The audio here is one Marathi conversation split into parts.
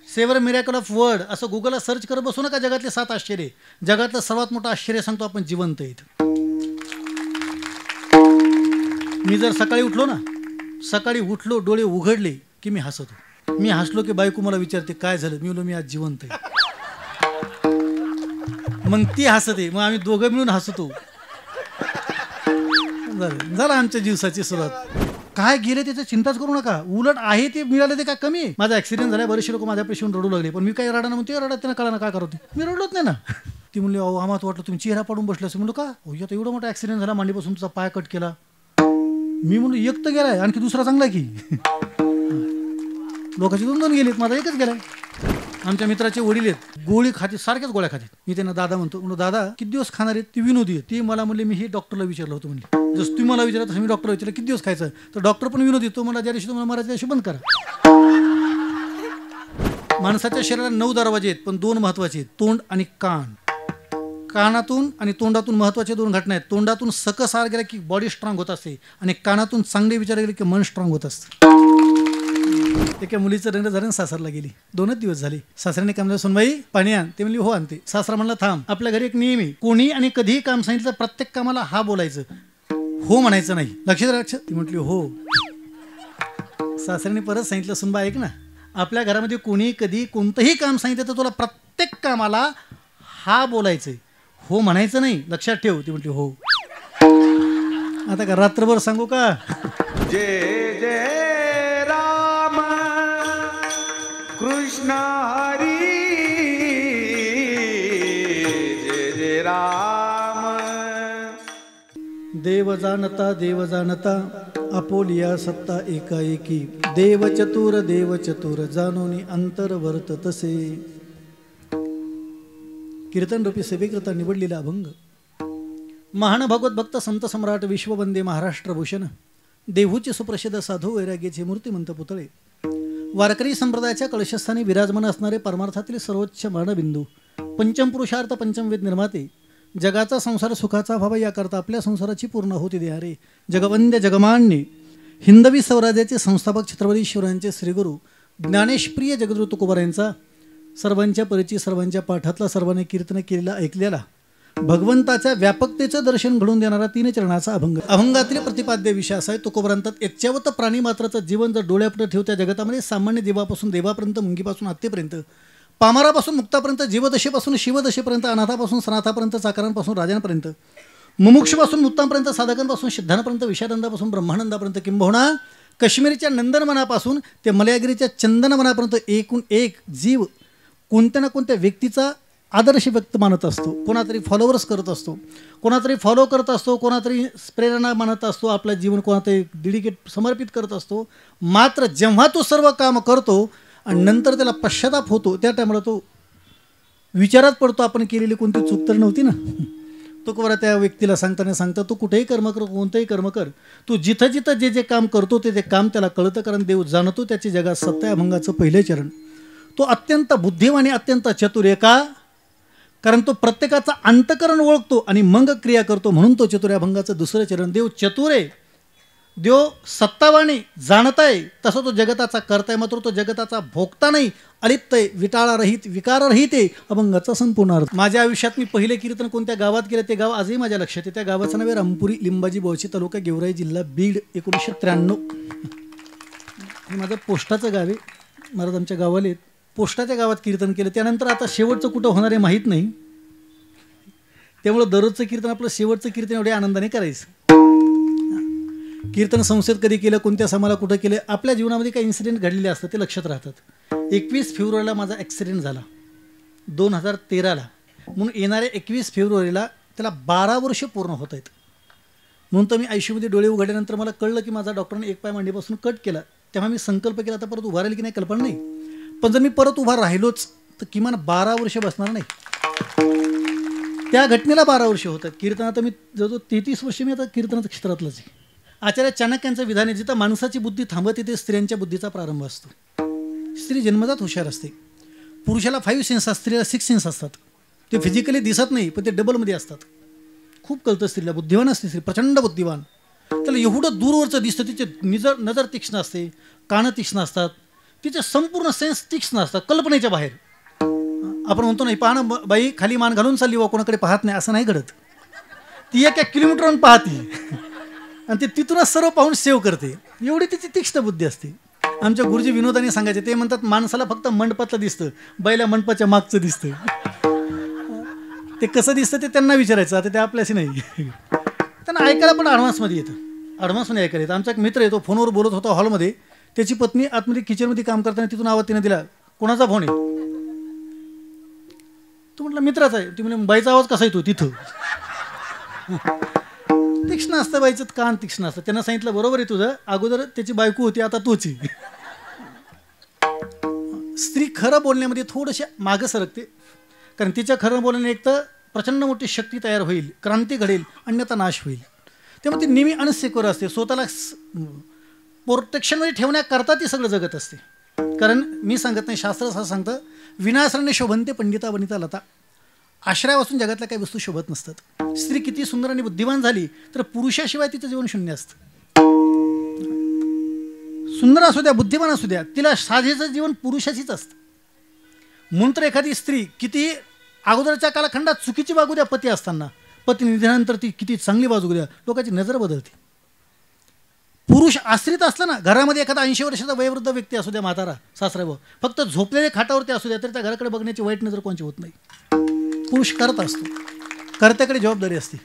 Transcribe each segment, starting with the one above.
सेवर मिरॅकल ऑफ वर्ड असं गुगलला सर्च करत बसू नका. जगातले 7 आश्चर्य. जगातलं सर्वात मोठं आश्चर्य सांगतो आपण, जिवंत आहेत. मी जर सकाळी उठलो ना, सकाळी उठलो डोळे उघडले की मी हसतो. मी हसलो की बायको मला विचारते काय झालं. मी बोललो मी आज जिवंत आहे. मग ती हसते, मग आम्ही दोघं मिळून हसतो. झालं आमच्या दिवसाची सुरुवात. काय गेले त्याची चिंताच करू नका. उलट आहे ते मिळाले ते काय कमी आहे. माझा ॲक्सिडेंट झाला, बरेचसे लोक माझ्या पेशी रडू लागले, पण मी काही रडा ना म्हणते रडा त्यांना कळा ना काय करतो. मी रडलोच नाही ना. ती म्हणली अहो आम्हाला वाटलं तुम्ही चेहरा पडून बसले असं. म्हणलो का हो आता एवढा मोठा ॲक्सिडेंट झाला, मांडीपासून तुझा पाय कट केला. मी म्हणलो एक तर गेलाय, आणखी दुसरा चांगला की. लोकांचे 2 गेलेत, माझा एकच गेलाय. आमच्या मित्राचे वडील आहेत, गोळी खाते, सारख्याच गोळ्या खाते. मी त्यांना दादा म्हणतो. म्हणून दादा किती दिवस खाणार आहेत. ती विनोदी आहे. ती मला म्हणले मी हे डॉक्टरला विचारलं होतं. म्हणले जसं तुम्ही मला विचारलं तसं मी डॉक्टरला विचारलं किती दिवस खायचं. तर डॉक्टर पण विनोदी. तो मला ज्या दिवशी तुम्हाला मारायचं त्या दिवशी बंद करा. माणसाच्या शरीरात 9 दरवाजे आहेत, पण 2 महत्वाचे आहेत, तोंड आणि कान. कानातून आणि तोंडातून महत्वाचे 2 घटना आहेत. तोंडातून सकस आहार गेला की बॉडी स्ट्रॉंग होत असते, आणि कानातून चांगले विचार गेले की मन स्ट्रॉंग होत असतं. एका मुलीचं लग्न झालं, सासरला गेली. 2च दिवस झाले. सासऱ्याने काम सुनबाई पाणी आण. ते म्हणली हो आणते. सासरा म्हणला थांब, आपल्या घरी एक नियम आहे, कोणी आणि कधीही काम सांगितलं प्रत्येक कामाला हा बोलायचं, हो म्हणायचं नाही. लक्ष. ती म्हटली हो. सासऱ्याने परत सांगितलं सुनबाई ऐक ना, आपल्या घरामध्ये कोणी कधी कोणतंही काम सांगितलं तर तुला प्रत्येक कामाला हा बोलायचंय, हो म्हणायचं नाही, लक्षात ठेव. ती म्हटली हो. आता का रात्रभर सांगू का. जय जय राम कृष्ण हरी, जय जय राम. देव जाणता आपोलिया सत्ता एकाएकी, देव चतुर जाणोनी अंतर वर्त तसे. कीर्तन रूपी सेवेकरता निवडलेला अभंग. महान भगवत भक्त संत सम्राट विश्ववंदे महाराष्ट्रभूषण देहूचे सुप्रसिद्ध साधू वैराग्याचे मूर्तिमंत पुतळे, वारकरी संप्रदायाच्या कलशस्थानी विराजमान असणारे परमार्थातील सर्वोच्च मानबिंदू, पंचमपुरुषार्थ पंचमवेद निर्माते, जगाचा संसार सुखाचा व्हावा याकरता आपल्या संसाराची पूर्ण होती देणारे जगवंद्य जगमान्य हिंदवी स्वराज्याचे संस्थापक छत्रपती शिवरायांचे श्रीगुरु ज्ञानेशप्रिय जगद्गुरु तुकोबारायांचा सर्वांच्या परिचय, सर्वांच्या पाठातला, सर्वांनी कीर्तन केलेला ऐकलेला, भगवंताच्या व्यापकतेचं दर्शन घडून देणारा 3 चरणाचा अभंग. अभंगातील प्रतिपाद्य विषय असा आहे, तुकोबारांतात यच्च्यावत प्राणी मात्राचं जीवन जर डोळ्यापुढे ठेवत्या जगतामध्ये सामान्य जीवापासून देवापर्यंत, मुंगीपासून हत्तीपर्यंत, पामारापासून मुक्तापर्यंत, जीवदशेपासून शिवदशेपर्यंत, अनाथापासून सनाथापर्यंत, चाकरांपासून राजांपर्यंत, मुमुक्षपासून मुक्तांपर्यंत, साधकांपासून सिद्धांपर्यंत, विषानंदापासून ब्रह्मानंदापर्यंत, किंबहुना काश्मीरच्या नंदनवनापासून ते मलयागिरीच्या चंदनवनापर्यंत एकूण एक जीव कोणत्या ना कोणत्या व्यक्तीचा आदर्श व्यक्त मानत असतो. कोणातरी फॉलोवर्स करत असतो, कोणातरी फॉलो करत असतो, कोणातरी प्रेरणा मानत असतो, आपलं जीवन कोणातरी डेडिकेट समर्पित करत असतो. मात्र जेव्हा तो सर्व काम करतो आणि नंतर त्याला पश्चाताप होतो, त्या टायमाला तो विचारात पडतो आपण केलेली कोणती चूक तर नव्हती ना. तो कोणा त्या व्यक्तीला सांगता तू कुठेही कर्म कर, कोणतंही कर्म कर, तू जिथं जिथं जे जे काम करतो ते काम त्याला कळतं, कारण देव जाणतो त्याची जगात सत्य. अभंगाचं पहिले चरण. तो अत्यंत बुद्धिमान आणि अत्यंत चतुर आहे. का? कारण तो प्रत्येकाचा अंतकरण ओळखतो आणि मग क्रिया करतो, म्हणून तो चतुर. अभंगाचं 2रं चरण. देव चतुर आहे, देव सत्तावाणी जाणताय, तसा तो जगताचा करताय, मात्र तो जगताचा भोगता नाही, अलिप्त आहे, विटाळारहित, विकाररहित आहे. अभंगाचा संपूर्ण अर्थ. माझ्या आयुष्यात मी पहिले कीर्तन कोणत्या गावात केलं ते गाव आजही माझ्या लक्षात आहे. त्या गावाचं नाव आहे रामपुरी, लिंबाजी बोळशी तालुका, गेवराई जिल्हा बीड, 1993. हे माझं पोस्टाचं गाव आहे. महाराज आमच्या गावाला आहेत. पोस्टाच्या गावात कीर्तन केलं. त्यानंतर आता शेवटचं कुठं होणार आहे माहीत नाही, त्यामुळं दररोजचं कीर्तन आपलं शेवटचं कीर्तन एवढ्या आनंदाने करायचं. कीर्तन संस्थेत कधी केलं, कोणत्या समाला कुठं केलं, आपल्या जीवनामध्ये काही इन्सिडेंट घडलेले असतात ते लक्षात राहतात. 21 फेब्रुवारीला माझा ॲक्सिडेंट झाला 2013ला, म्हणून येणाऱ्या 21 फेब्रुवारीला त्याला 12 वर्ष पूर्ण होत आहेत. म्हणून तर मी आयुष्यामध्ये डोळे उघडल्यानंतर मला कळलं की माझा डॉक्टरने एक पाय मांडीपासून कट केला. तेव्हा मी संकल्प केला आता परत उभा राहील की नाही कल्पना नाही, पण जर मी परत उभा राहिलोच तर किमान 12 वर्ष बसणार नाही. त्या घटनेला 12 वर्ष होतात. कीर्तनात मी जवळजवळ 33 वर्ष मी आता कीर्तनाच्या क्षेत्रातलंच आहे. आचार्य चाणक्यांचं विधान आहे, जिथं माणसाची बुद्धी थांबते तिथे स्त्रियांच्या बुद्धीचा प्रारंभ असतो. स्त्री जन्मजात हुशार असते. पुरुषाला 5 सेन्स असतात, स्त्रीला 6 सेन्स असतात. ते फिजिकली दिसत नाही पण ते डबलमध्ये असतात. खूप कळतं स्त्रीला. बुद्धिवान असते स्त्री, प्रचंड बुद्धिवान. त्याला एवढं दूरवरचं दिसतं, तिचे नजर तीक्ष्ण असते, कानं तीक्ष्ण असतात, तिचे संपूर्ण सेन्स तीक्ष्ण असतात, कल्पनेच्या बाहेर. आपण म्हणतो नाही, पहा ना बाई खाली मान घालून चालली व कोणाकडे पाहत नाही, असं नाही घडत. ती 1 किलोमीटरवरून पाहते आणि ते तिथूनच सर्व पाहून सेव्ह करते. एवढी तिची तीक्ष्ण बुद्धी असते. आमच्या गुरुजी विनोदाने सांगायचे, ते म्हणतात माणसाला फक्त मंडपातलं दिसतं, बाईला मंडपाच्या मागचं दिसतं. ते कसं दिसतं ते त्यांना विचारायचं, आता ते आपल्याशी नाही. त्यांना ऐकायला पण ॲडव्हान्समध्ये येतं, ॲडव्हान्समध्ये ऐकायला येतं. आमचा एक मित्र येतो, फोनवर बोलत होता हॉलमध्ये, त्याची पत्नी आतमध्ये किचनमध्ये काम करताना तिथून आवाज तिने दिला, कोणाचा फोन आहे? तो म्हटलं मित्राचा आहे. ती म्हणजे बाईचा आवाज कसा येतो तिथं? तीक्ष्ण असतं बाईचं कान, तीक्ष्ण असतं. त्यांना सांगितलं बरोबर आहे तुझं, अगोदर त्याची बायको होती, आता तूच आहे. स्त्री खरं बोलण्यामध्ये थोडंशा मागं सरकते, कारण तिच्या खरं बोलण्याने एक तर प्रचंड मोठी शक्ती तयार होईल, क्रांती घडेल, अन्यथा नाश होईल. त्यामुळे ती नेहमी अनसिक्युअर असते, स्वतःला प्रोटेक्शनमध्ये ठेवण्याकरता ती सगळं जगत असते. कारण मी सांगत नाही, शास्त्र असं सांगतं, विनाशरण्य शोभनते पंडिता वनिता लता. आश्रयापासून जगातल्या काही वस्तू शोभत नसतात. स्त्री किती सुंदर आणि बुद्धिमान झाली तर पुरुषाशिवाय तिचं जीवन शून्य असतं. सुंदर असू द्या, बुद्धिमान असू द्या, तिला साधेचं जीवन पुरुषाचीच असतं. म्हणून तर एखादी स्त्री किती अगोदरच्या कालखंडात चुकीची वागू द्या पती असताना, पती निधनानंतर ती किती चांगली वागू द्या, लोकांची नजर बदलते. पुरुष आश्रित असला ना, घरामध्ये एखादा 80 वर्षाचा वयोवृद्ध व्यक्ती असू द्या, म्हातारा सासरा भाऊ, फक्त झोपलेले खाटावरती असू द्या, तर त्या घराकडे बघण्याची वाईट नजर कोणची होत नाही. पुरुष करत असतो, कर्त्याकडे जबाबदारी असते.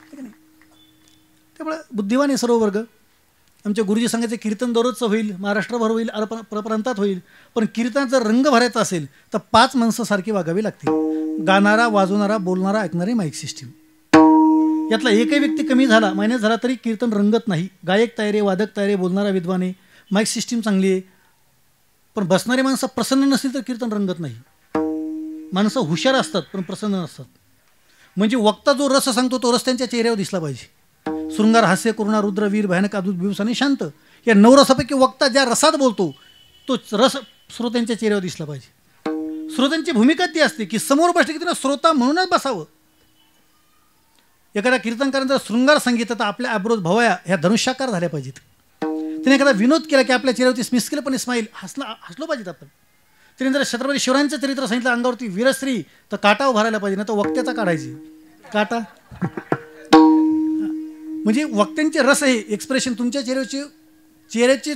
त्यामुळे बुद्धिवान आहे सर्व वर्ग. आमच्या गुरुजी सांगायचे, कीर्तन दररोजचं होईल, महाराष्ट्रभर होईल, परप्रांतात होईल, पण कीर्तनात जर रंग भरायचा असेल तर 5 माणसं सारखी वागावी लागतील. गाणारा, वाजवणारा, बोलणारा, ऐकणारे, माईक सिस्टीम. यातला एकही व्यक्ती कमी झाला, मायनस झाला तरी कीर्तन रंगत नाही. गायक तयारी, वादक तयारी, बोलणारा विद्वान आहे, माईक सिस्टीम चांगली आहे, पण बसणारी माणसं प्रसन्न नसतील तर कीर्तन रंगत नाही. माणसं हुशार असतात पण प्रसन्न नसतात. म्हणजे वक्ता जो रस सांगतो तो रस त्यांच्या चेहऱ्यावर दिसला पाहिजे. शृंगार, हास्य, करुणा, रुद्र, वीर, भयानक, अद्भुत, बिभूस आणि शांत, या 9 रसापैकी वक्ता ज्या रसात बोलतो तो रस श्रोत्यांच्या चेहऱ्यावर दिसला पाहिजे. श्रोत्यांची भूमिका ती असते की समोर बसले की त्यांना श्रोता म्हणूनच बसावं. एखाद्या कीर्तनकारांचा शृंगार संगीत तर आपल्या आब्रोज भवया ह्या धनुष्याकार झाल्या पाहिजेत. त्याने एखादा विनोद केला की आपल्या चेहऱ्यावरती स्मिस्किलपणे स्माईल हसलो पाहिजेत आपण. त्याने जर छत्रपती शिवरायांचं चरित्र सांगितलं, अंगावरती वीरश्री, तर काटा भरायला पाहिजे, ना तर वक्त्याचा काढायची काटा. म्हणजे वक्त्यांचे रस आहे, एक्सप्रेशन, तुमच्या चेहऱ्याचे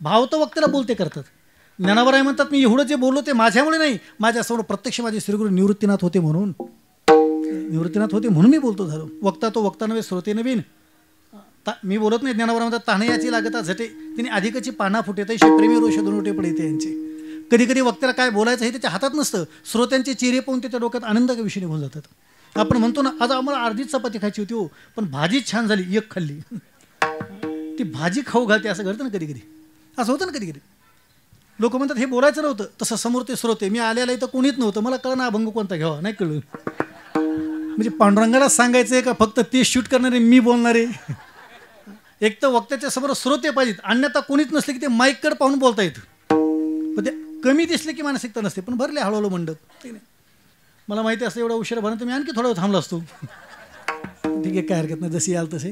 भाव तर वक्त्याला बोलते करतात. ज्ञानावराय म्हणतात, मी एवढं जे बोललो ते माझ्यामुळे नाही, माझ्यासमोर प्रत्यक्ष माझे श्रीगुरु निवृत्तीनाथ होते म्हणून मी बोलतो झालो. वक्ता तो वक्ता नव्हे, श्रोते नवीन. मी बोलत नाही, ज्ञानावराय म्हणतात, ताणयाची लागता झटे, तिने अधिकची पाना फुटे, तैसे प्रेमी रोष दोनोटे पडते यांचे. कधी कधी वक्त्याला काय बोलायचं हे त्याच्या हातात नसतं, श्रोत्यांचे चेहरे पाहून त्याच्या डोक्यात आनंदाच्या विषयी निघून जातात. आपण म्हणतो ना, आज आम्हाला अर्धीच चपाती खायची होती हो, पण भाजी छान झाली, 1 खाल्ली. ती भाजी खाऊ घालते, असं घडतं ना कधी कधी, असं होतं ना कधी कधी. लोक म्हणतात हे बोलायचं नव्हतं, तसं समोर ते श्रोते, मी आलेला इथं कोणीच नव्हतं, मला कळलं ना अभंग कोणता घ्यावा, नाही कळलं. म्हणजे पांडुरंगाला सांगायचं आहे का फक्त ते शूट करणारे मी बोलणारे? एक तर वक्त्याच्या समोर श्रोते पाहिजेत, अन्यथा कोणीच नसले की ते माईककडे पाहून बोलता येतं. पण ते कमी दिसले की मानसिकता नसते. पण भरले हळूहळू मंडप, ठीक नाही. मला माहिती असतं एवढा उशीर भरणं तर मी आणखी थोडा वेळ थांबलो असतो. ठीक आहे, काय हरकत नाही, जशी याल तसे.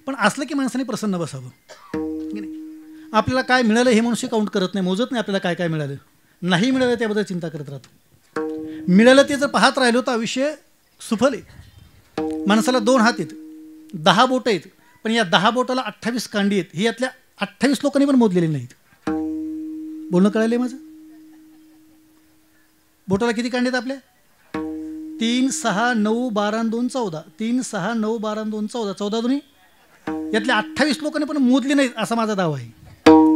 पण असलं की माणसाने प्रसन्न बसावं, ठीक नाही. आपल्याला काय मिळालं हे मनुष्य काउंट करत नाही, मोजत नाही आपल्याला काय काय मिळालं. नाही मिळालं त्याबद्दल चिंता करत राहतो. मिळालं ते जर पाहत राहिलो तर आयुष्य सुफल आहे. माणसाला 2 हात आहेत, 10 बोटं आहेत, पण या 10 बोटाला 28 कांडी आहेत. ही यातल्या 28 लोकांनी पण मोजलेली नाहीत. बोलणं कळायलंय माझं? बोटाला किती कांडी आहेत आपल्या? 3, 6, 9, 12, 2, 14. 3, 6, 9, 12, 2, 14. 14 दोन्ही यातल्या 28 लोकांनी पण मोजली नाहीत असा माझा दावा आहे.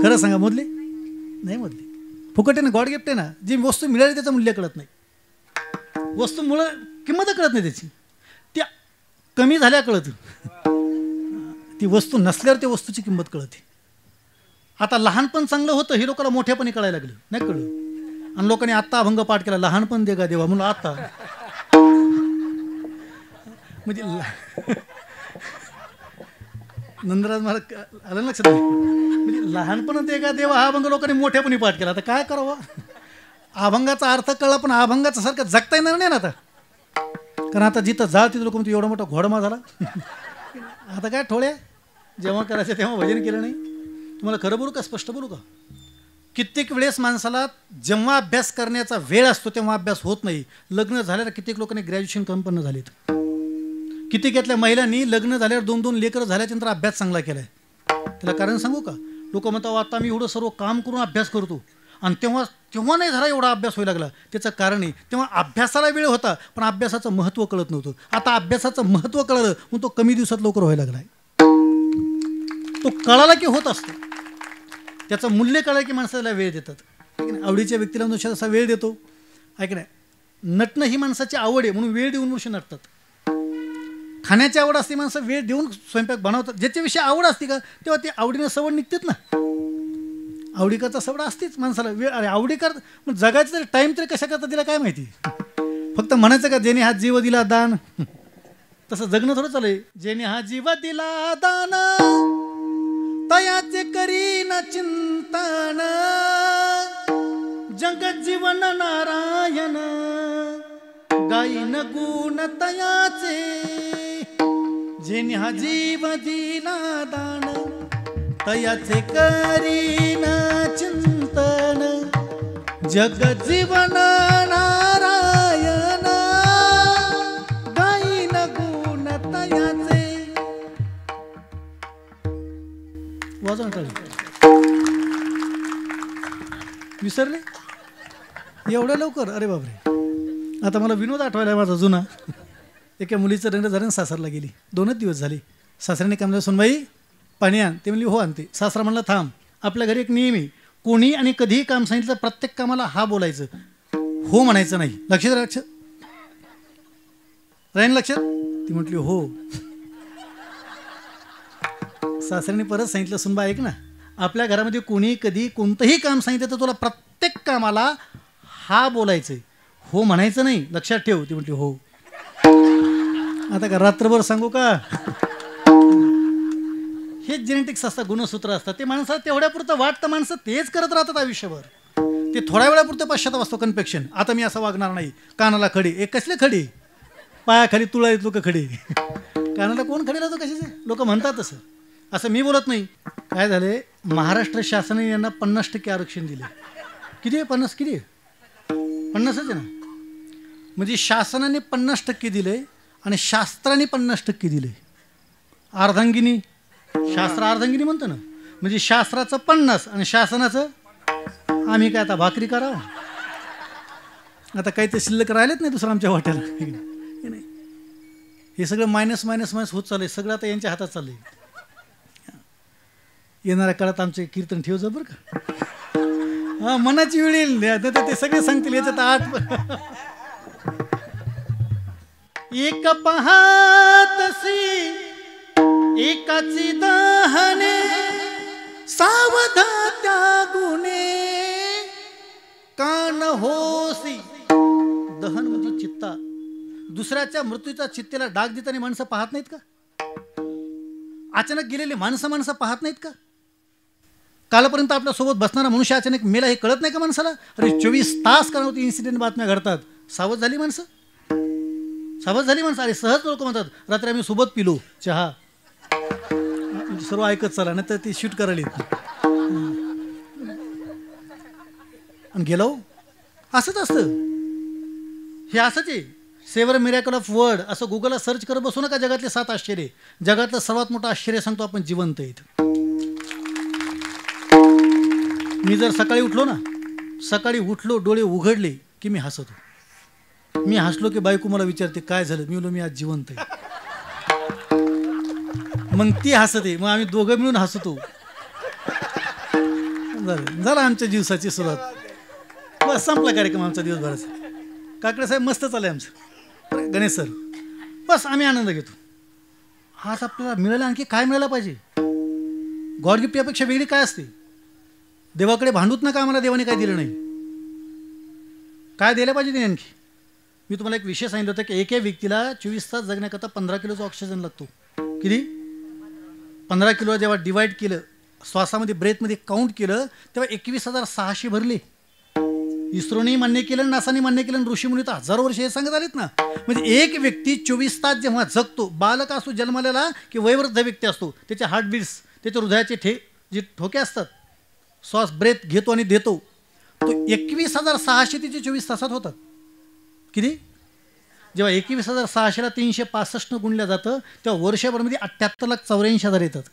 खरं सांगा, मोजली नाही? मोजली. फुकट आहे ना, गॉड गिफ्ट आहे ना. जी वस्तू मिळाली त्याचं मूल्य कळत नाही, वस्तूमुळं किंमत कळत नाही त्याची, त्या कमी झाल्या कळत. ती वस्तू नसल्यावर त्या वस्तूची किंमत कळते. आता लहानपण चांगलं होतं हे लोकांना मोठ्यापणी कळायला लागलं, नाही कळलं. आणि लोकांनी आत्ता अभंग पाठ केला, लहानपण दे गा देवा, म्हणून आता म्हणजे नंदराज महाराज आलं लक्षात, म्हणजे लहानपण दे गा देवा हा अभंग लोकांनी मोठ्यापणी पाठ केला. आता काय करावं, अभंगाचा अर्थ कळला पण अभंगाचा सारखं जगता येणार नाही ना आता. कारण आता जिथं जा तिथं लोक म्हणतो एवढा मोठा घोडमा झाला. आता काय ठोळ्या, जेव्हा करायचं तेव्हा भजन केलं नाही. तुम्हाला खरं बोलू का स्पष्ट बोलू का? कित्येक वेळेस माणसाला जेव्हा अभ्यास करण्याचा वेळ असतो तेव्हा अभ्यास होत नाही. लग्न झाल्यावर कित्येक लोकांनी ग्रॅज्युएशन संपन्न झालेत. कित्येकातल्या महिलांनी लग्न झाल्यावर 2-2 लेकरं झाल्याच्यानंतर अभ्यास चांगला केलाय. त्याला कारण सांगू का? लोक म्हणतात आता मी एवढं सर्व काम करून अभ्यास करतो आणि तेव्हा नाही झाला एवढा अभ्यास व्हायला लागला. त्याचं कारण आहे तेव्हा अभ्यासाला वेळ होता पण अभ्यासाचं महत्त्व कळत नव्हतं. आता अभ्यासाचं महत्त्व कळलं मग तो कमी दिवसात लवकर व्हायला लागलाय. तो कळाला की होत असतो. त्याचं मूल्य कळलं की माणसाला वेळ देतात. आवडीच्या व्यक्तीला मनुष्य असा वेळ देतो. ऐक नाही, नटणं ही माणसाची आवड आहे म्हणून वेळ देऊन मनुष्य नटतात. खाण्याची आवड असते माणसं वेळ देऊन स्वयंपाक बनवतात. ज्याच्याविषयी आवड असते का तेव्हा ती आवडीनं सवड निघतेच ना. आवडी करता सवड असतेच माणसाला. वेळ अरे आवडी करता मग जगायचं तरी टाईम तरी कशा करता दिला काय माहिती. फक्त म्हणायचं का ज्याने हा जीव दिला दान, तसं जगणं थोडं चालू आहे. ज्याने हा जीव दिला दान तयाचे करीन चिंतन, जगत जीवन नारायण गाईन गुण तयाचे. जेने हा जीव दिला दान तयाचे करीन चिंतन, जगत जीवन नारायण गाईन गुण तयाचे. वाजवून टाळी विसरले एवढ्या लवकर? अरे बापरे. आता मला विनोद आठवायला माझा जुना. एका मुलीचं लग्न झालं सासरला गेली. 2च दिवस झाले. सासऱ्याने काय म्हणलं सुनबाई पाणी आण. ते म्हणली हो आणते. सासरा म्हणला थांब, आपल्या घरी एक नियम आहे, कोणी आणि कधीही काम सांगितलं प्रत्येक कामाला हा बोलायचं, हो म्हणायचं नाही. लक्षात राहीन लक्षात? ती म्हटली हो. सासऱ्याने परत सांगितलं सुनबा ऐक ना, आपल्या घरामध्ये कोणी कधी कोणतंही काम सांगितलं तर तुला प्रत्येक कामाला हा बोलायचं, हो म्हणायचं नाही. लक्षात ठेव. ती म्हटली हो. आता का रात्रभर सांगू का? हेच जेनेटिक्स असतात, गुणसूत्र असतात. ते माणसाला तेवढ्यापुरतं वाटतं, माणसं तेच करत राहतात आयुष्यभर. ते थोड्या वेळापुरतं पश्चाताप असतो, कन्फेक्शन. आता मी असं वागणार नाही. कानाला खडी, एक कसले खडी, पायाखाली तुळा येतो का खडी. कानाला कोण खडी लावतो कशाचे? लोक म्हणतात तसं. असं मी बोलत नाही. काय झाले, महाराष्ट्र शासनाने यांना 50% आरक्षण दिले. किती आहे? 50 किती आहे? 50च आहे ना. म्हणजे शासनाने 50% दिले आणि शास्त्राने 50% दिले. अर्धांगिनी, शास्त्र अर्धांगिनी म्हणतो ना. म्हणजे शास्त्राचं 50 आणि शासनाचं आम्ही काय आता भाकरी करावं. आता काही ते शिल्लक राहिलेच नाही दुसरं आमच्या वाट्याला. नाही, हे सगळं मायनस मायनस मायनस होत चाललंय. सगळं आता यांच्या हातात चाललंय. येणाऱ्या काळात आमचे कीर्तन ठेव जा बरं का. हा मनाची वेळ येईल ते सगळे सांगतील. याच्यात 8 एक पाहतसी एकाची दहने सावधा त्या गुणे कान होसी. दहन म्हणजे चित्ता. दुसऱ्याच्या मृत्यूचा चित्तेला डाग देताना माणसं पाहत नाहीत का? अचानक गेलेले माणसं पाहत नाहीत का? कालपर्यंत आपल्या सोबत बसणारा मनुष्य अचानक मेला हे कळत नाही का माणसाला? अरे 24 तास का नव्हती इन्सिडेंट बातम्या घडतात. सावध झाली माणसं, सावध झाली माणसं. अरे सहज लोक म्हणतात रात्री आम्ही सोबत पिलो चहा, सर्व ऐकत चला नाही तर ती शूट करायला आणि गेलो. असंच असतं हे. असंच आहे. सेवर मिरॅकल ऑफ वर्ड असं गुगलला सर्च करत बसू नका. जगातले 7 आश्चर्य. जगातलं सर्वात मोठं आश्चर्य सांगतो आपण, जिवंत आहेत. मी जर सकाळी उठलो ना, सकाळी उठलो डोळे उघडले की मी हसतो. मी हसलो की बायको मला विचारते काय झालं. मी बोललो मी आज जिवंत आहे. मग ती हसते, मग आम्ही दोघं मिळून हसतो. झालं आमच्या दिवसाची सुरुवात. बस संपला कार्यक्रम आमचा दिवसभराचा. काकडे साहेब मस्त चालय आमचं. गणेश सर बस आम्ही आनंद घेतो. आज आपल्याला मिळालं. आणखी काय मिळायला पाहिजे? गॉड गिफ्ट यापेक्षा वेगळी काय असते? देवाकडे भांडूत नका आम्हाला देवाने काय दिलं नाही. काय द्यायला पाहिजे ते आणखी? मी तुम्हाला एक विषय सांगितलं होतं की एका व्यक्तीला 24 तास जगण्याकरता 15 किलोचा ऑक्सिजन लागतो. किती? 15 किलो. जेव्हा डिवाईड केलं, श्वासामध्ये ब्रेथमध्ये काउंट केलं तेव्हा 21,600 भरले. इस्रोने मान्य केलं, नासाने मान्य केलं, ऋषीमुनी तर हजारो वर्ष हे सांगत आलेत ना. म्हणजे एक व्यक्ती 24 तास जेव्हा जगतो, बालक असतो जन्मलेला की वयोवृद्ध व्यक्ती असतो, त्याचे हार्टबीट्स, त्याच्या हृदयाचे जे ठोके असतात श्वास ब्रेथ घेतो आणि देतो तो 21,600 तिचे 24 तासात होतात. किती? जेव्हा 21,600ला 365 गुणल्या जातं तेव्हा वर्षभरामध्ये 78,84,000 येतात.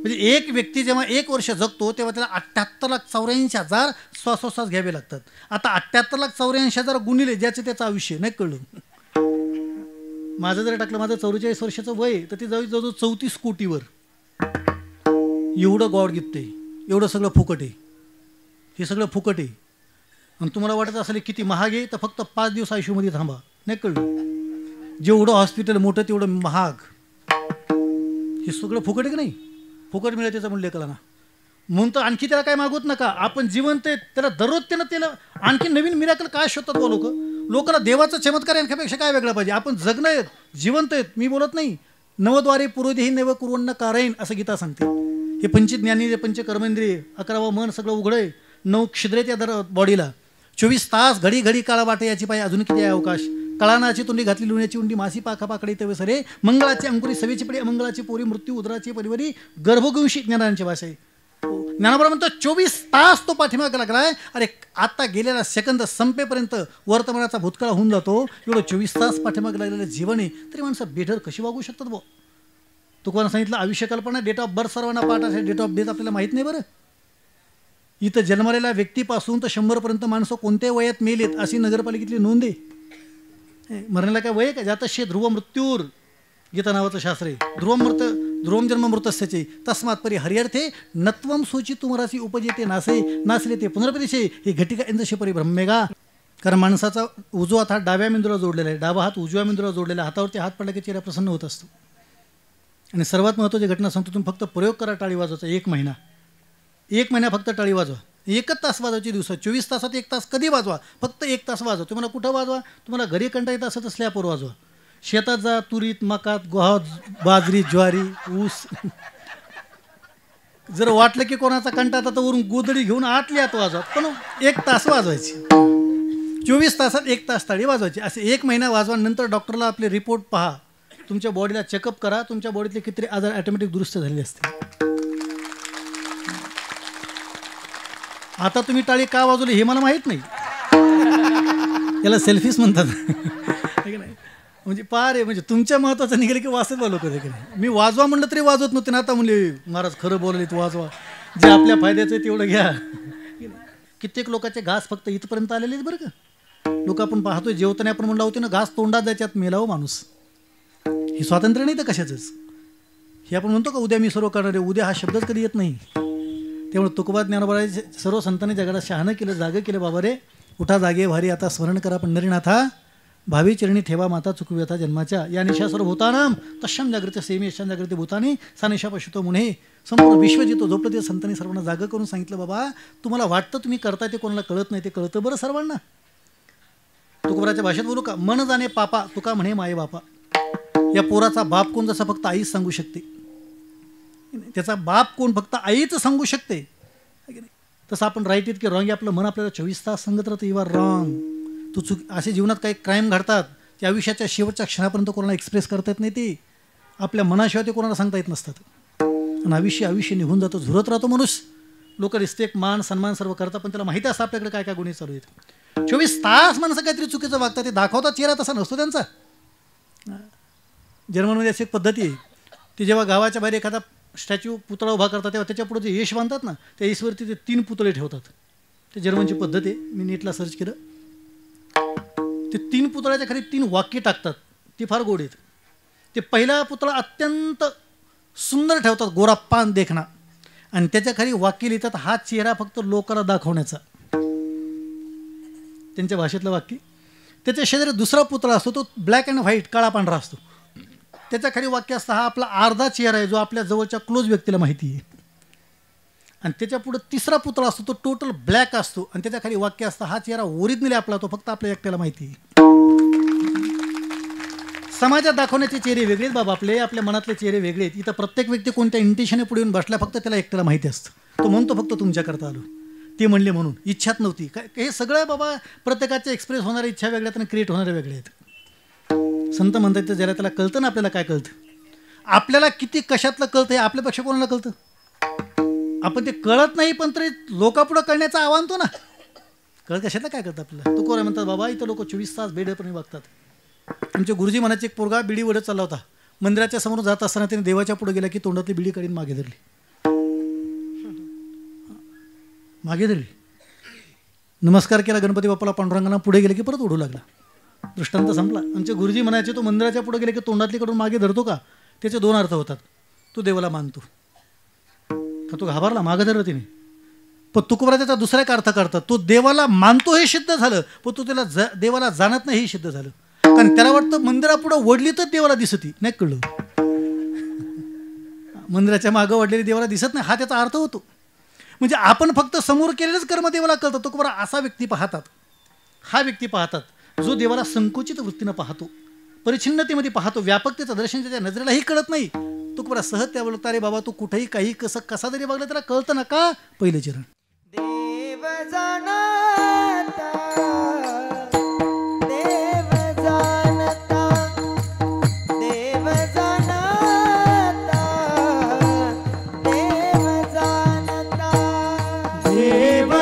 म्हणजे एक व्यक्ती जेव्हा 1 वर्ष जगतो तेव्हा त्याला 78,84,000 श्वासोश्वास घ्यावे लागतात. आता 78,84,000 गुणिले ज्याचे त्याचं आयुष्य नाही कळलं. माझं जर टाकलं माझं 44 वर्षाचं वय तर ते जवळजवळ 34 कोटीवर. एवढं गॉड गिफ्ट आहे, एवढं सगळं फुकट आहे, हे सगळं फुकट आहे. आणि तुम्हाला वाटत असेल किती महाग आहे तर फक्त 5 दिवस आयुष्यामध्ये थांबा नाही कळलं. जेवढं हॉस्पिटल मोठं तेवढं महाग. हे सगळं फुकट आहे की नाही? फुकट मिळेल त्याचं मूल्य कला ना. म्हणून तर आणखी त्याला काय मागवत नका. आपण जिवंत आहेत त्याला दररोज त्याला आणखी नवीन मिराकल काय शोधतात व लोकांना देवाचा चमत्कार यांच्यापेक्षा काय वेगळा पाहिजे. आपण जगणं आहेत, जिवंत आहेत. मी बोलत नाही नवद्वारे पुरोदेही नव कुर्वन्न कारयण असं गीता सांगते. हे पंचज्ञानी पंचकर्मेंद्रिय 11वं मन सगळं उघडं आहे. 9 छिद्रे त्या बॉडीला. 24 तास घडी घडी काळा वाटे याची पाय अजून किती आहे अवकाश. कळानाची तोंडी घातली लोण्याची उंडी मासी पाखा पाकडे तवे सरे मंगळाची अंकुरी सवेची पडी अमंगळाची पोरी मृत्यू उदराची परिवारी गर्भगुंशी ज्ञानांची भाषा आहे. ज्ञानाबरोबर म्हणतो 24 तास तो पाठीमागे लागलाय. अरे आता गेलेला सेकंद संपेपर्यंत वर्तमानाचा भूतकाळ होऊन जातो. एवढं 24 तास पाठीमागे लागलेलं जीवन आहे तरी माणसं बेधर कशी वागू शकतात भाऊ. तुकाराम सांगितलं आयुष्य कल्पना डेट ऑफ बर्थ सर्वांना पाठ असेल, डेट ऑफ डेथ आपल्याला माहीत नाही. बरं इथं जन्मलेल्या व्यक्तीपासून तर 100पर्यंत माणसं कोणत्या वयात मेलेत अशी नगरपालिकेतली नोंद आहे. मरण्याला काय वय काय जातशे ध्रुव मृत्यूर गीता नावाचं शास्त्र आहे. ध्रुवम जन्म मृतस्याचे तस्मात परी हरिअर्थे नत्वम सोची तुमरासी उपजेते नासे नासले ते पुनर्पदिशे ही घटिका इंद्रशे परी ब्रह्मेगा. कारण माणसाचा उजवा हात डाव्या मेंदूला जोडलेला आहे, डावा हात उजव्या मेंदूला जोडलेला. हातावरती हात पडला की चेहरा प्रसन्न होत असतो. आणि सर्वात महत्त्वाची घटना सांगतो, तुम्ही फक्त प्रयोग करा टाळी वाजवायचा. 1 महिना फक्त टाळी वाजवा. 1 तास वाजवायची दिवसात. 24 तासात 1 तास कधी वाजवा, फक्त 1 तास वाजवा. तुम्हाला कुठं वाजवा, तुम्हाला घरी कंटा येत असं तर स्लॅपवर वाजवा. शेतात जा, तुरीत मकात गव्हात बाजरी ज्वारी ऊस. जर वाटलं की कोणाचा कंटा आता तर वरून गोदडी घेऊन आतली आत वाजवा, पण 1 तास वाजवायची. 24 तासात 1 तास टाळी वाजवायची. असे 1 महिना वाजवा. नंतर डॉक्टरला आपले रिपोर्ट पहा, तुमच्या बॉडीला चेकअप करा, तुमच्या बॉडीतले किती आजार ऑटोमॅटिक दुरुस्त झालेले असते. आता तुम्ही टाळी का वाजवली हे मला माहीत नाही. याला सेल्फीज म्हणतात. म्हणजे पार आहे, म्हणजे तुमच्या महत्त्वाचं निघाले की वाचत लोक की नाही. मी वाजवा म्हणलं तरी वाजवत नव्हते ना. आता म्हणले महाराज खरं बोलले तू वाजवा, जे आपल्या फायद्याचं आहे तेवढं घ्या. कित्येक लोकांचे घास फक्त इथपर्यंत आलेले आहेत बरं का. लोक आपण पाहतोय जेवताना आपण म्हणलं होते ना घास तोंडात जायच्यात मेलावं माणूस. हे स्वातंत्र्य नाही तर कशाचंच. हे आपण म्हणतो का उद्या मी सर्व करणार आहे, उद्या हा शब्दच कधी येत नाही. त्यामुळे तुकोबा ज्ञानोबाराचे सर्व संतांनी जगाला शहाणं केलं, जागं केलं. बाबा रे उठा जागे भारी आता स्मरण करा पंढरीनाथा, भावी चरणी ठेवा माता चुकव्यथा जन्माच्या. या निशा सर्व भूतानाम तशम जागृती सेमी यशां जागृती भूतानी सा निशा पशुतो मुने. संपूर्ण विश्व जितो झोपलं ते संतांनी सर्वांना जागं करून सांगितलं बाबा तुम्हाला वाटतं तुम्ही करताय ते कोणाला कळत नाही, ते कळतं बरं सर्वांना. तुकोबाराच्या भाषेत बोलू का, मन जाणे पापा तुका म्हणे माये बापा. या पोराचा बाप कोण जसा फक्त आईच सांगू शकते, त्याचा बाप कोण फक्त आईच सांगू शकते. तसं आपण राईट इट की रॉंग आपलं मन आपल्याला 24 तास सांगत राहतं यू आर रॉंग, तू चूक. असे जीवनात काही क्राईम घडतात ते आयुष्याच्या शेवटच्या क्षणापर्यंत कोणाला एक्सप्रेस करता येत नाही. ते आपल्या मनाशिवाय ते कोणाला सांगता येत नसतात. आणि आयुष्य निघून जातं, झुरत राहतो मनुष्य. लोक रिस्पेक्ट मान सन्मान सर्व करतात, पण त्याला माहिती असतं आपल्याकडे काय काय गुन्हे चालू आहेत. 24 तास माणसं काहीतरी चुकीचं वागतात, ते दाखवतात. चेहरा तसा नसतो त्यांचा. जर्मनमध्ये अशी एक पद्धती आहे, ती जेव्हा गावाच्या बाहेर एखादा स्टॅच्यू पुतळा उभा करतात तेव्हा त्याच्यापुढे जे यश बांधतात ना, त्या यशवरती ते 3 पुतळे ठेवतात. ते जर्मनची पद्धत आहे, मी नेटला सर्च केलं. ते 3 पुतळ्याच्या खाली 3 वाक्य टाकतात, ती फार गोड आहेत. ते पहिला पुतळा अत्यंत सुंदर ठेवतात, गोरा पान देखणा, आणि त्याच्या खाली वाक्य लिहितात हा चेहरा फक्त लोकांना दाखवण्याचा. त्यांच्या भाषेतलं वाक्य. त्याच्या शेजारी दुसरा पुतळा असतो, तो ब्लॅक अँड व्हाईट काळा पांढरा असतो. त्याच्या खाली वाक्य असतं हा आपला अर्धा चेहरा आहे जो आपल्या जवळच्या क्लोज व्यक्तीला माहिती आहे. आणि त्याच्या पुढे तिसरा पुतळा असतो, तो टोटल ब्लॅक असतो, आणि त्याच्या खाली वाक्य असतं हा चेहरा ओरिजिनल आपला, तो फक्त आपल्या एकट्याला माहिती आहे. समाजात दाखवण्याचे चेहरे वेगळे आहेत बाबा, आपल्या मनातले चेहरे वेगळे आहेत. इथं प्रत्येक व्यक्ती कोणत्या इंटेन्शनने पुढे येऊन बसला फक्त त्याला एकट्याला माहिती असतं. तो म्हणतो फक्त तुमच्याकरता आलो, ते म्हणले म्हणून, इच्छाच नव्हती काय. हे सगळं बाबा प्रत्येकाच्या एक्सप्रेस होणाऱ्या इच्छा वेगळ्या आणि क्रिएट होणाऱ्या वेगळ्या आहेत. संत म्हणतात तर ज्याला त्याला कळतं ना आपल्याला काय कळतं. आपल्याला किती कशातलं कळतं हे आपल्यापेक्षा कोणाला कळतं. आपण ते कळत नाही पण तरी लोकांपुढं कळण्याचं आव्हान तो ना. कळत कशाला काय करतात आपल्याला. तो कोण म्हणतात बाबा इथं लोक 24 तास बेडपणे वागतात. आमचे गुरुजी म्हणायचे एक पोरगा बिडी वडत चालला होता. मंदिराच्या समोर जात असताना त्याने देवाच्या पुढे गेला की तोंडातली बिडी काढून मागे धरली. नमस्कार केला गणपती बाप्पाला पांडुरंगांना. पुढे गेले की परत ओढू लागला. दृष्टांत संपला. आमचे गुरुजी म्हणायचे तो मंदिराच्या पुढे गेले की तोंडातली कडून मागे धरतो का. त्याचे 2 अर्थ होतात. तो देवाला मानतो का तो घाबरला मागे धरलं तिने. पण तुकोबरा त्याचा दुसरा एक अर्थ काढतात. तो देवाला मानतो हे सिद्ध झालं पण तो त्याला देवाला जाणत नाही हे सिद्ध झालं. कारण त्याला वाटतं मंदिरापुढं ओढली तर देवाला दिसती नाही. कळलं मंदिराच्या मागं ओढलेली देवाला दिसत नाही हा त्याचा अर्थ होतो. म्हणजे आपण फक्त समोर केलेलंच कर्म देवाला कळतं. तो बरा असा व्यक्ती पाहतात. हा व्यक्ती पाहतात जो देवाला संकुचित वृत्तीनं पाहतो, परिच्छिन्नतेमध्ये पाहतो, व्यापकतेचं दर्शन त्याच्या नजरेलाही कळत नाही. तो बरा सहज त्या बोलता रे बाबा तू कुठेही काही कसं कसा जरी बघला त्याला कळतं ना. का पहिले चरण देव जाणता देव जाणता देव जाणता देव जाणता देव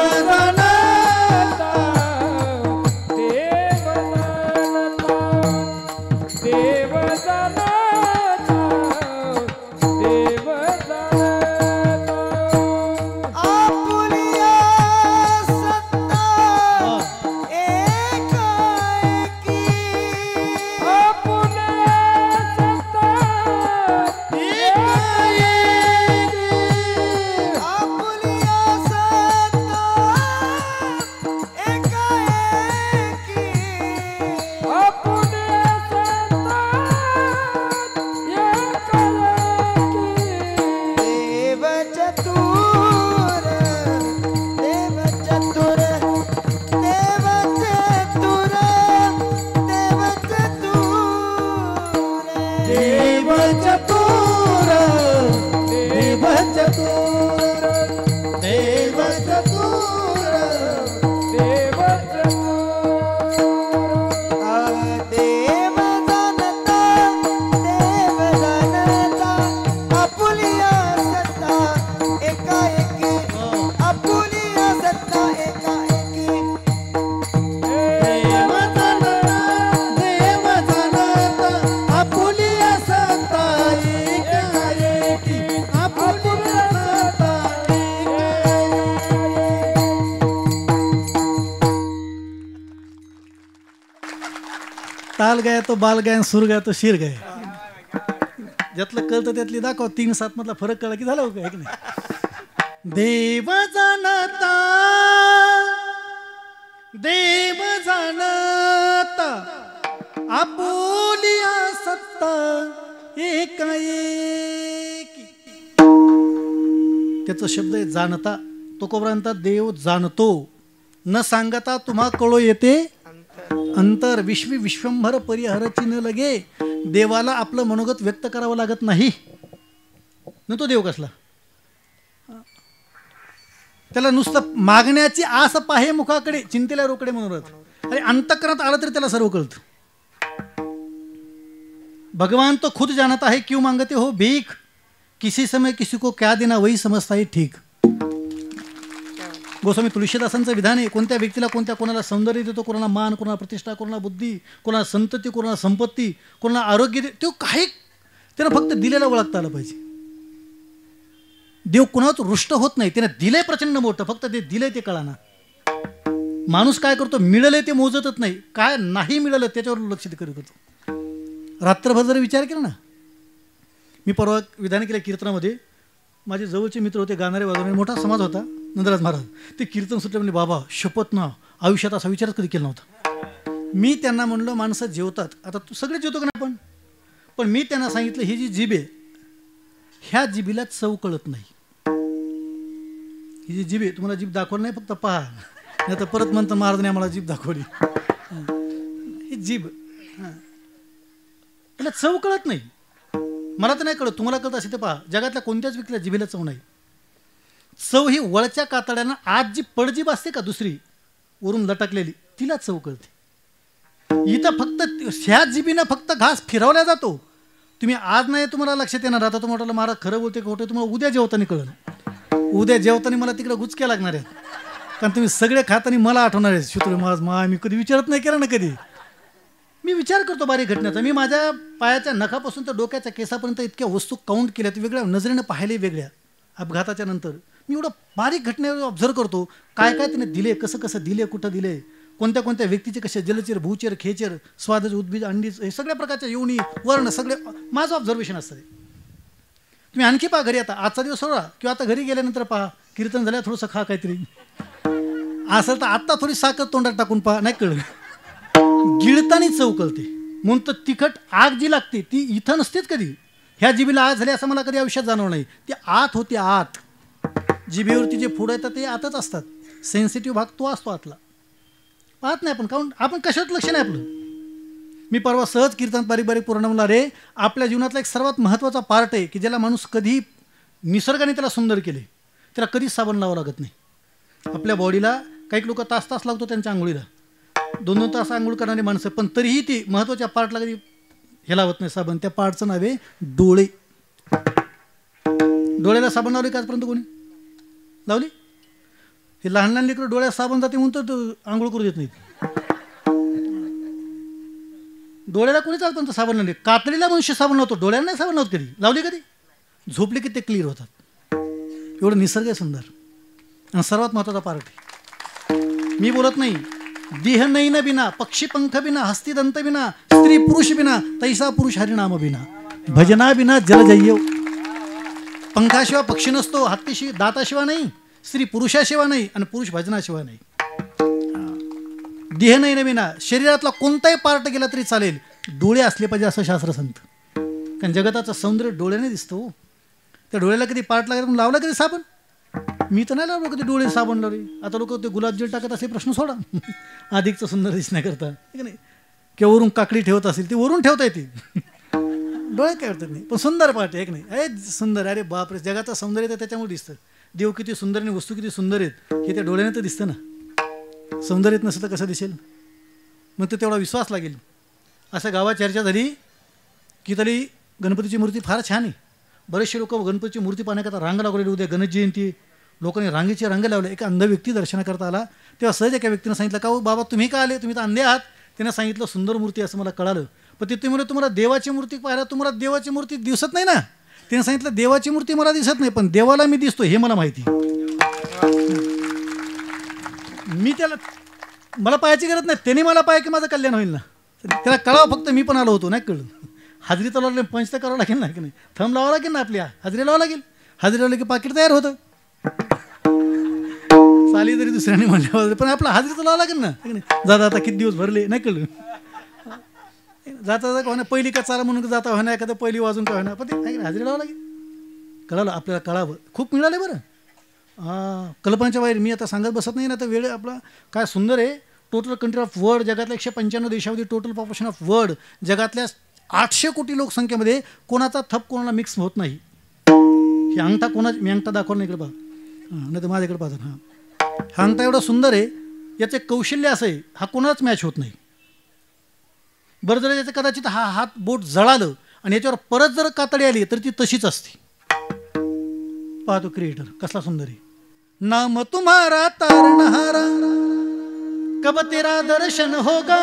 ताल गाय तो बाल गाय सूर गाय तो शीर गाय. ज्यातलं कळतं त्यातली दाखव. 3-7 मधला फरक कळला की झालं हो काय की नाही. देव जाणता देव जाणता आपुलिया सत्ता एकाएकी. त्याचा शब्द आहे जाणता. तुकोबरांता देव जाणतो न सांगता तुम्हा कळो येते अंतर. विश्वंभर परिहरची न लगे. देवाला आपलं मनोगत व्यक्त करावं लागत नाही न तो देव कसला. त्याला नुसतं मागण्याची आस पाहे मुखाकडे चिंतेला रोकडे मनोरथ. अरे अंतःकरणात आलं तरी त्याला सर्व कळतं. भगवान तो खुद जानता है क्यों मांगते हो भीख. किसी समय किसी को क्या देना वही समजता है ठीक. गोस्वामी तुळशीदासांचं विधान आहे. कोणत्या व्यक्तीला कोणाला सौंदर्य देतो, कोणाला मान, कोणाला प्रतिष्ठा, कोणाला बुद्धी, कोणाला संतती, कोणाला संपत्ती, कोणाला आरोग्य देतो. तो काही त्यानं फक्त दिलेला ओळखता आलं पाहिजे. देव कुणाच रुष्ट होत नाही. त्याने दिलंय प्रचंड मोठं फक्त ते दिलंय ते कळाना. माणूस काय करतो मिळालंय ते मोजतच नाही. काय नाही मिळालं त्याच्यावर लक्ष करतो. रात्रभर जर विचार केला ना. मी परवा विधान केलं कीर्तनामध्ये. माझे जवळचे मित्र होते गाणारे वाजवणारे. मोठा समाज होता नंदराज महाराज. ते कीर्तन सुटले म्हणजे बाबा शपथ ना आयुष्यात असा विचारच कधी केला नव्हता. मी त्यांना म्हणलं माणसं जेवतात. आता तू सगळे जेवतो का नाही पण मी त्यांना सांगितलं ही जी जीभ आहे ह्या जीभीला चव कळत नाही. ही जी जीभ आहे तुम्हाला जीभ दाखवली नाही फक्त पहा नाही तर परत म्हणतं महाराजांनी आम्हाला जीभ दाखवली. ही जीभ त्याला चव कळत नाही. मला तर नाही कळत. तुम्हाला कळत असेल तर पहा. जगातल्या कोणत्याच व्यक्तीला जिभेला चव नाही. चव ही वळच्या कातड्यानं आज जी पडजीभ असते का दुसरी वरून लटकलेली तिला चव कळते. इथं फक्त ह्या जिभीनं फक्त घास फिरवला जातो. तुम्ही आज नाही तुम्हाला लक्षात येणार. आता तुम्हाला महाराज खरं बोलते का खोटं तुम्हाला उद्या जेवताना कळलं. उद्या जेवताना मला तिकडे गुचक्या लागणार आहेत, कारण तुम्ही सगळे खाताना मला आठवणार आहे शितोळे महाराज. मी कधी विचारत नाही केला ना कधी. मी विचार करतो बारीक घटनेचा. मी माझ्या पायाच्या नखापासून तर डोक्याच्या केसापर्यंत इतक्या वस्तू काउंट केल्यात, वेगळ्या नजरेनं पाहिले, वेगळ्या अपघाताच्या नंतर. मी एवढं बारीक घटनेवर ऑब्झर्व करतो, काय काय तिने दिले, कसं कसं दिले, कुठं दिले, कोणत्या कोणत्या व्यक्तीचे कसे जलचर, भूचर, खेचर, स्वादज, उद्भिज, अंडीज, हे सगळ्या प्रकारच्या योनी, वर्ण सगळे माझं ऑब्झर्वेशन असतं. तुम्ही आणखी पहा घरी. आता आजचा दिवस सोडा किंवा आता घरी गेल्यानंतर पहा, कीर्तन झाल्या थोडंसं खा काहीतरी, असं तर आत्ता थोडी साखर तोंडात टाकून पहा, नाही कळलं. गिळतानी चव कळते. म्हणून तर तिखट आग जी लागते ती इथं नसतेच कधी. ह्या जिभेला आग झाली असं मला कधी आयुष्यात जाणवलं नाही. ती आत होती, आत. जिभेवरती जे फूड येतात ते आतच असतात. सेन्सिटिव्ह भाग तो असतो आतला, पाहत नाही आपण. काऊन आपण कशात लक्ष नाही आपलं. मी परवा सहज कीर्तन बारीक बारीक पूर्ण म्हणला, रे आपल्या जीवनातला एक सर्वात महत्त्वाचा पार्ट आहे की ज्याला माणूस कधी निसर्गाने त्याला सुंदर केले, त्याला कधीच साबण लावावं लागत नाही. आपल्या बॉडीला काही लोक तास तास लागतो त्यांच्या आंघोळीला, 2-2 तास आंघोळ करणारी माणसं, पण तरीही ती महत्त्वाच्या पार्टला कधी हे लावत नाही साबण. त्या पार्टचं नाव आहे डोळे. डोळ्याला साबण लावली का आजपर्यंत कोणी लावली? हे लहान लहान लेकरं डोळ्यात साबण जाते म्हणून तर आंघोळ करू देत नाहीत. डोळ्याला कोणीच आजपर्यंत साबण लावले. कातडीला मनुष्य साबण लावतो, डोळ्याला नाही साबण लावत. कधी लावली? कधी झोपली की ते क्लिअर होतात. एवढं निसर्ग आहे सुंदर. आणि सर्वात महत्त्वाचा पार्ट आहे. मी बोलत नाही देह नैन बिना, पक्षी पंख बिना, हस्ती दंत बिना, स्त्री पुरुष बिना, तैसा पुरुष हरिनाम बिना, भजना बिना जल जय्य. पंखाशिवाय पक्षी नसतो, हत्तीशी दाताशिवाय नाही, स्त्री पुरुषाशिवाय नाही, आणि पुरुष भजनाशिवाय नाही. देह नैन बिना, शरीरातला कोणताही पार्ट गेला तरी चालेल, डोळे असले पाहिजे असं शास्त्र सांगतं. कारण जगताचं सौंदर्य डोळ्याने दिसतो. त्या डोळ्याला कधी पार्ट लागला लावला कधी साबण? मी तर नाही लावलो कधी डोळे साबण लावले. आता लोक ते गुलाबजल टाकत असे प्रश्न सोडा, अधिकचं सुंदर दिसण्याकरता नाही, किंवा वरून काकडी ठेवत असेल ती वरून ठेवता येते, डोळे काय करतात नाही, पण सुंदर पार्ट आहे की नाही. अरे सुंदर, अरे बापरे, जगाचं सौंदर्य तर त्याच्यामुळे दिसतं. देव किती सुंदर आणि वस्तू किती सुंदर आहेत हे त्या डोळ्याने तर दिसतं ना. सौंदर्यत नसतं तर कसं दिसेल? मग तर तेवढा विश्वास लागेल. असं गावात चर्चा झाली की तरी गणपतीची मूर्ती फार छान आहे. बरेचसे लोक गणपतीची मूर्ती पाहण्याकरता रांग लावलेली. उद्या गणेश जयंती, लोकांनी रांगेचे रांग लावले. एका अंध व्यक्ती दर्शनाकरता आला, तेव्हा सहज एका व्यक्तीनं सांगितलं, का हो बाबा तुम्ही का आले, तुम्ही तर अंधे आहात. त्यानं सांगितलं सुंदर मूर्ती असं मला कळालं. पण ते तुम्हाला देवाची मूर्ती पाहायला तुम्हाला देवाची मूर्ती दिसत नाही ना. त्यानं सांगितलं देवाची मूर्ती मला दिसत नाही, पण देवाला मी दिसतो हे मला माहिती. मी त्याला, मला पाहायची गरज नाही, त्याने मला पाहाय की माझं कल्याण होईल ना. त्याला कळावं फक्त मी पण आलो होतो, नाही कळलं. हाजरी तर लावलं, पंच तर करावं लागेल ना की नाही, थंब लावावं लागेल ना, आपल्या हाजरी लावावं लागेल. हाजरी लावलं की पाकिट तयार होतं. चाली तरी दुसऱ्याने म्हणल्यावर पण आपला हाजरी तर लावावं लागेल ना. जाता आता किती दिवस भरले, नाही कळलं. जाता का होणार पहिली का चाला म्हणून जाता होणार, एखादं पहिली वाजून का होणार, पण ते हाजरी लावावं लागेल. कळालं आपल्याला, कळावं. खूप मिळाले बरं. कल्पनाच्या बाहेर. मी आता सांगत बसत नाही ना, तर वेळ आपला काय सुंदर आहे. टोटल कंट्री ऑफ वर्ल्ड, जगातल्या 195 देशामध्ये टोटल पॉप्युलेशन ऑफ वर्ल्ड, जगातल्या 800 कोटी लोकसंख्येमध्ये कोणाचा थप कोणाला मिक्स होत नाही. ही अंगठा कोणाची, मी अंगठा दाखवला इकडे पहा, नाही तर माझ्याकडे पाहतात. हा अंगठा एवढा सुंदर आहे, याचे कौशल्य असं आहे, हा कोणालाच मॅच होत नाही. बरं जर याचं कदाचित हा हात बोट जळालं आणि याच्यावर परत जर कातडी आली तर ती तशीच असते. पाहतो क्रिएटर कसला सुंदर आहे. नाम तुम्हारा तारणहारा, कब तेरा दर्शन होगा,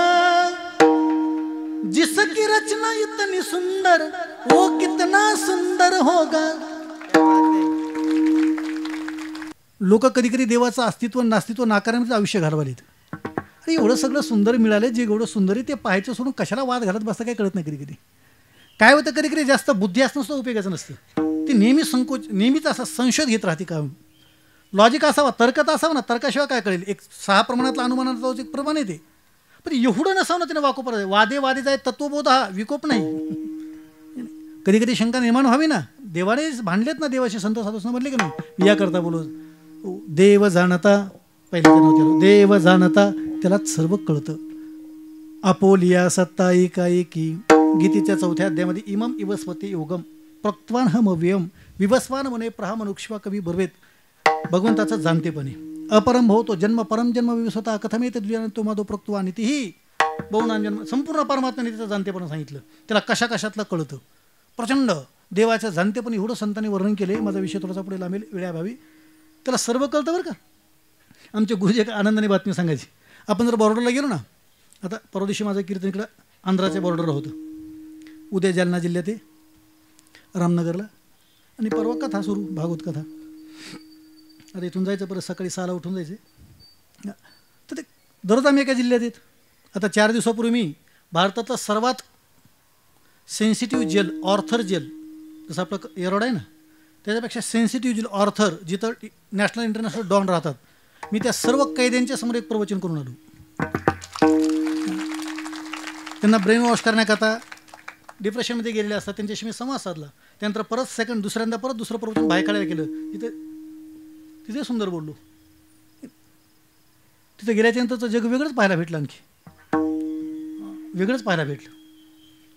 जिसकी रचना इतनी सुंदर वो कितना सुंदर होगा. लोक कधी कधी देवाचं अस्तित्व नास्तित्व नाकारण्याचं आयुष्य घालवालेत. अरे एवढं सगळं सुंदर मिळालं, जे एवढं सुंदर आहे ते पाहायचं सोडून कशाला वाद घालत बसता काही कळत नाही. कधी कधी काय होतं, कधी कधी जास्त बुद्धी असणं सुद्धा उपयोगाचं नसतं. ती नेहमी संकोच, नेहमीच असा संशोध घेत राहते. का लॉजिक असावा, तर्क तर असावा ना, तर्काशिवाय काय कळेल. एक 6 प्रमाणातला अनुमानाचा एक प्रमाण येते, पण एवढं नसावं ना तिने वाकोपर. वादे वादे जाय तत्वबोध हा विकोप नाही. कधी कधी शंका निर्माण व्हावी ना. देवाने भांडलेत ना, देवाशी संत साधूस म्हणले की नाही, या करता बोलो देव जाणता, पहिल्या देव जाणता त्यालाच सर्व कळतं. आपोलिया सत्ता एकाएकी, गीतेच्या 4थ्या अध्यायामध्ये इमम इवस्वते योगम प्रक्त्वान हम अव्ययम विवस्वान मने प्रहा मनुष्वा कवी बर्वेत. भगवंताचं जाणतेपणे अपरम भवतो जन्म परम जन्म विवस्वता कथमेत तो माधो प्रक्त्वा नीतीही बहुनाम जन्म. संपूर्ण परमात्म्याने त्याचं जाणतेपणा सांगितलं. त्याला कशा कशातलं कळतं. प्रचंड देवाच्या जाणतेपणी एवढं संतांनी वर्णन केले. माझा विषय थोडासा पुढे लांबेल वेळाभावी. त्याला सर्व कळतं बरं का. आमचे गुरुजी एक आनंदाने बातमी सांगायची. आपण जर बॉर्डरला गेलो ना, आता परवा दिवशी माझं कीर्तन इकडं आंध्राच्या बॉर्डरला होतं, उद्या जालना जिल्ह्यात आहे रामनगरला, आणि परवा कथा सुरू, भागवत कथा. आता इथून जायचं, परत सकाळी 6ला उठून जायचं. तर ते दररोज आम्ही एका जिल्ह्यात येत. आता 4 दिवसापूर्वी मी भारतातला सर्वात सेन्सिटिव्ह जेल, ऑर्थर जेल, जसं आपलं एरोड आहे ना, त्याच्यापेक्षा सेन्सिटिव्ह जेल ऑर्थर, जिथं नॅशनल इंटरनॅशनल डॉन राहतात, मी त्या सर्व कैद्यांच्या समोर एक प्रवचन करून आलो. त्यांना ब्रेन वॉश करण्याकरता डिप्रेशनमध्ये गेलेले असतात, त्यांच्याशी मी संवाद साधला. त्यानंतर परत दुसऱ्यांदा परत दुसरं प्रवचन बाहेर काढायला केलं. तिथे सुंदर बोललो. तिथे गेल्याच्यानंतरचं जग वेगळंच पाहायला भेटलं, आणखी वेगळंच पाहायला भेटलं.